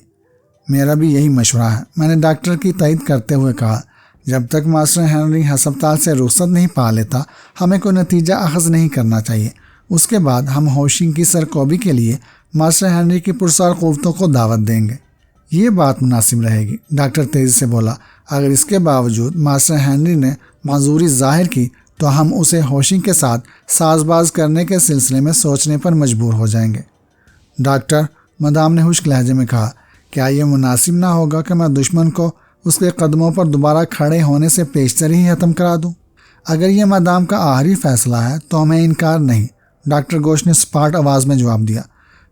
میرا بھی یہی مشورہ ہے، میں نے ڈاکٹر کی تائید کرتے ہوئے کہا۔ جب تک ماسٹر ہنری ہسپتال سے رخصت نہیں پا لیتا ہمیں کوئی نتیجہ اخذ نہیں کرنا چاہیے۔ اس کے بعد ہم ہوشنگ کی سرکوبی کے لیے ماسٹر ہنری کی پرسرار قوتوں کو دعوت دیں گے۔ یہ بات مناسب رہے گی، ڈاکٹر تیزی سے بولا۔ اگر اس کے باوجود ماسٹر ہنری نے معذوری ظاہر کی تو ہم اسے ہوشنگ کے ساتھ ساز باز کرنے کے سلسلے میں سوچنے پر مجبور ہو جائیں گے۔ ڈاکٹر، مدام نے خشک لہجے میں کہا، کیا یہ مناسب نہ ہوگا کہ میں دشمن کو اس کے قدموں پر دوبارہ کھڑے ہونے سے پیشتر ہی ختم کرا دوں؟ اگر یہ مدام کا آخری فیصلہ ہے تو ہمیں انکار نہیں، ڈاکٹر گوش نے سپاٹ آواز میں جواب دیا۔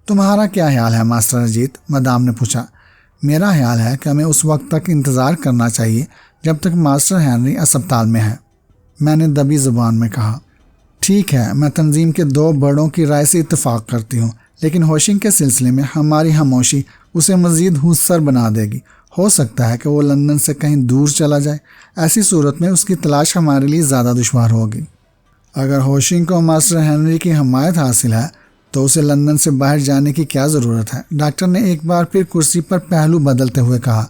تمہارا کیا خیال ہے ماسٹر اجیت؟ مدام نے پوچھا۔ میرا خیال ہے کہ ہمیں اس وقت تک انتظار کرنا چاہیے جب تک ماسٹر ہنری اسپتال میں ہے، میں نے دبی زبان میں کہا۔ ٹھیک ہے، میں تنظیم کے 2 بڑوں کی رائے سے اتفاق کرتی ہوں، لیکن ہوشنگ کے سلسلے میں ہماری خاموشی اسے مزید ہوشسر بنا دے گی۔ ہو سکتا ہے کہ وہ لندن سے کہیں دور چلا جائے۔ ایسی صورت میں اس کی تلاش ہمارے لیے زیادہ دشوار ہوگی۔ اگر ہوشنگ کو ماسٹر ہنری کی حمایت حاصل ہے تو اسے لندن سے باہر جانے کی کیا ضرورت ہے؟ ڈاکٹر نے ایک بار پھر کرسی پر پہلو بدلتے ہوئے کہا۔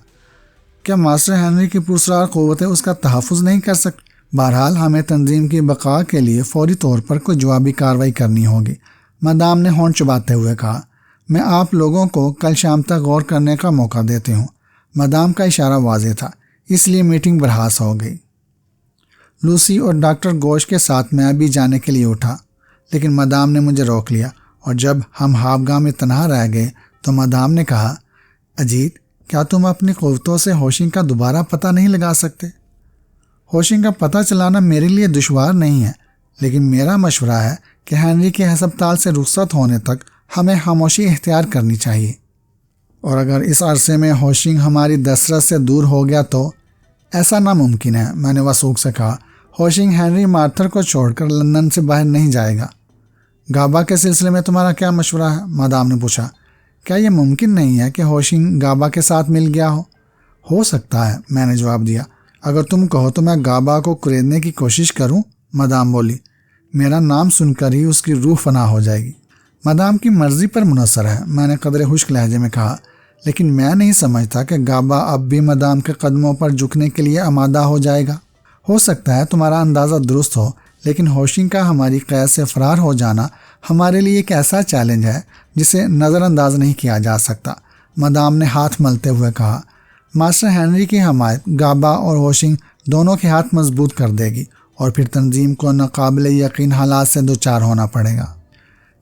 کیا ماسٹر ہنری کی پرسرار قوتیں اس کا تحفظ نہیں کر سکتی؟ بہرحال ہمیں تنظیم کی بقا کے لیے فوری طور پر کوئی جوابی کارروائی کرنی ہوگی۔ مدام نے ہونٹ چباتے ہوئے کہا، میں آپ لوگوں کو کل شام تک غور کرنے کا موقع دیتی ہوں۔ مدام کا اشارہ واضح تھا، اس لیے میٹنگ برحاس ہو گئی۔ لوسی اور ڈاکٹر گوش کے ساتھ میں بھی جانے کے لیے اٹھا، لیکن مدام نے مجھے روک لیا، اور جب ہم ہاپگاہ میں تنہا رہ گئے تو مدام نے کہا، اجیت، کیا تم اپنی قوتوں سے ہوشنگ کا دوبارہ پتہ نہیں لگا سکتے؟ ہوشنگ کا پتہ چلانا میرے لیے دشوار نہیں ہے، لیکن میرا مشورہ ہے کہ ہنری کے ہسپتال سے رخصت ہونے تک ہمیں خاموشی اختیار کرنی چاہیے، اور اگر اس عرصے میں ہوشنگ ہماری دسترس سے دور ہو گیا تو؟ ایسا ناممکن ہے، میں نے وثوق سے کہا۔ ہوشنگ ہنری مارتھر کو چھوڑ کر لندن سے باہر نہیں جائے گا۔ گابا کے سلسلے میں تمہارا کیا مشورہ ہے؟ مدام نے پوچھا۔ کیا یہ ممکن نہیں ہے کہ ہوشنگ گابا کے ساتھ مل گیا ہو سکتا ہے، میں نے جواب دیا۔ اگر تم کہو تو میں گابا کو کریدنے کی کوشش کروں، مدام بولی۔ میرا نام سن کر ہی اس کی روح فنا ہو جائے گی۔ مدام کی مرضی پر منحصر ہے، میں نے قدرے خشک لہجے میں کہا، لیکن میں نہیں سمجھتا کہ گابا اب بھی مدام کے قدموں پر جھکنے کے لیے آمادہ ہو جائے گا۔ ہو سکتا ہے تمہارا اندازہ درست ہو، لیکن ہوشنگ کا ہماری قید سے فرار ہو جانا ہمارے لیے ایک ایسا چیلنج ہے جسے نظر انداز نہیں کیا جا سکتا، مدام نے ہاتھ ملتے ہوئے کہا۔ ماسٹر ہنری کی حمایت گابا اور ہوشنگ دونوں کے ہاتھ مضبوط کر دے گی، اور پھر تنظیم کو ناقابل یقین حالات سے دوچار ہونا پڑے گا۔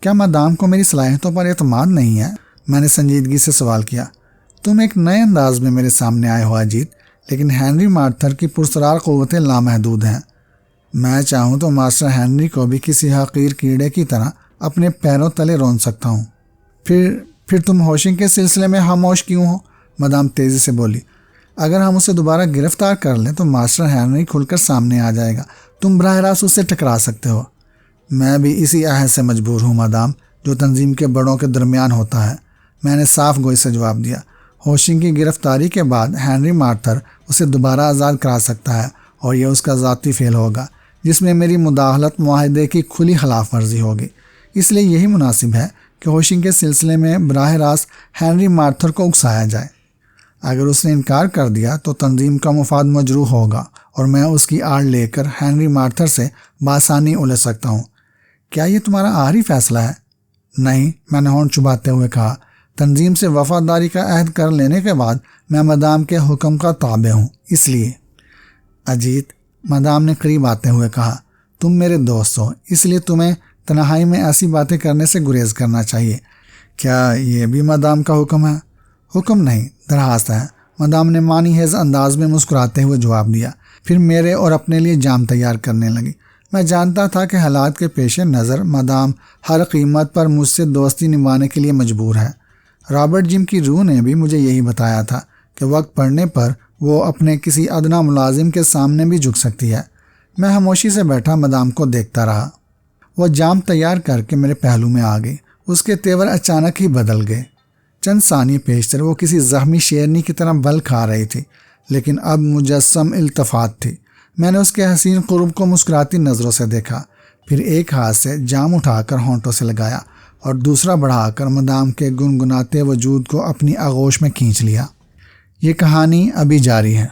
کیا مدام کو میری صلاحیتوں پر اعتماد نہیں ہے؟ میں نے سنجیدگی سے سوال کیا۔ تم ایک نئے انداز میں میرے سامنے آئے ہو اجیت، لیکن ہنری مارتھر کی پرسرار قوتیں لامحدود ہیں۔ میں چاہوں تو ماسٹر ہنری کو بھی کسی حقیر کیڑے کی طرح اپنے پیروں تلے رون سکتا ہوں۔ پھر تم ہوشنگ کے سلسلے میں خاموش کیوں ہو؟ مدام تیزی سے بولی۔ اگر ہم اسے دوبارہ گرفتار کر لیں تو ماسٹر ہنری کھل کر سامنے آ جائے گا، تم براہ راست اس سے ٹکرا سکتے ہو۔ میں بھی اسی عہد سے مجبور ہوں مدام، جو تنظیم کے بڑوں کے درمیان ہوتا ہے، میں نے صاف گوئی سے جواب دیا۔ ہوشنگ کی گرفتاری کے بعد ہنری مارتھر اسے دوبارہ آزاد کرا سکتا ہے، اور یہ اس کا ذاتی فعل ہوگا جس میں میری مداخلت معاہدے کی کھلی خلاف ورزی ہوگی۔ اس لیے یہی مناسب ہے کہ ہوشنگ کے سلسلے میں براہ راست ہنری مارتھر کو اکسایا جائے۔ اگر اس نے انکار کر دیا تو تنظیم کا مفاد مجروح ہوگا، اور میں اس کی آڑ لے کر ہنری مارتھر سے بآسانی الجھ سکتا ہوں۔ کیا یہ تمہارا آخری فیصلہ ہے؟ نہیں، میں نے ہونٹ چباتے ہوئے کہا۔ تنظیم سے وفاداری کا عہد کر لینے کے بعد میں مدام کے حکم کا تابع ہوں، اس لیے۔ اجیت، مدام نے قریب آتے ہوئے کہا، تم میرے دوست ہو، اس لیے تمہیں تنہائی میں ایسی باتیں کرنے سے گریز کرنا چاہیے۔ کیا یہ بھی مدام کا حکم ہے؟ حکم نہیں، درخواست ہے، مدام نے معنی خیز انداز میں مسکراتے ہوئے جواب دیا، پھر میرے اور اپنے لیے جام تیار کرنے لگی۔ میں جانتا تھا کہ حالات کے پیش نظر مدام ہر قیمت پر مجھ سے دوستی نبھانے کے لیے مجبور ہے۔ رابرٹ جم کی روح نے بھی مجھے یہی بتایا تھا کہ وقت پڑنے پر وہ اپنے کسی ادنا ملازم کے سامنے بھی جھک سکتی ہے۔ میں خاموشی سے بیٹھا مدام کو دیکھتا رہا۔ وہ جام تیار کر کے میرے پہلو میں آ گئی۔ اس کے تیور اچانک ہی بدل گئے۔ چند ثانیے پیشتر وہ کسی زخمی شیرنی کی طرح بل کھا رہی تھی، لیکن اب مجسم التفات تھی۔ میں نے اس کے حسین قرب کو مسکراتی نظروں سے دیکھا، پھر ایک ہاتھ سے جام اٹھا کر ہونٹوں سے لگایا اور دوسرا بڑھا کر مدام کے گنگناتے وجود کو اپنی آغوش میں کھینچ لیا۔ یہ کہانی ابھی جاری ہے۔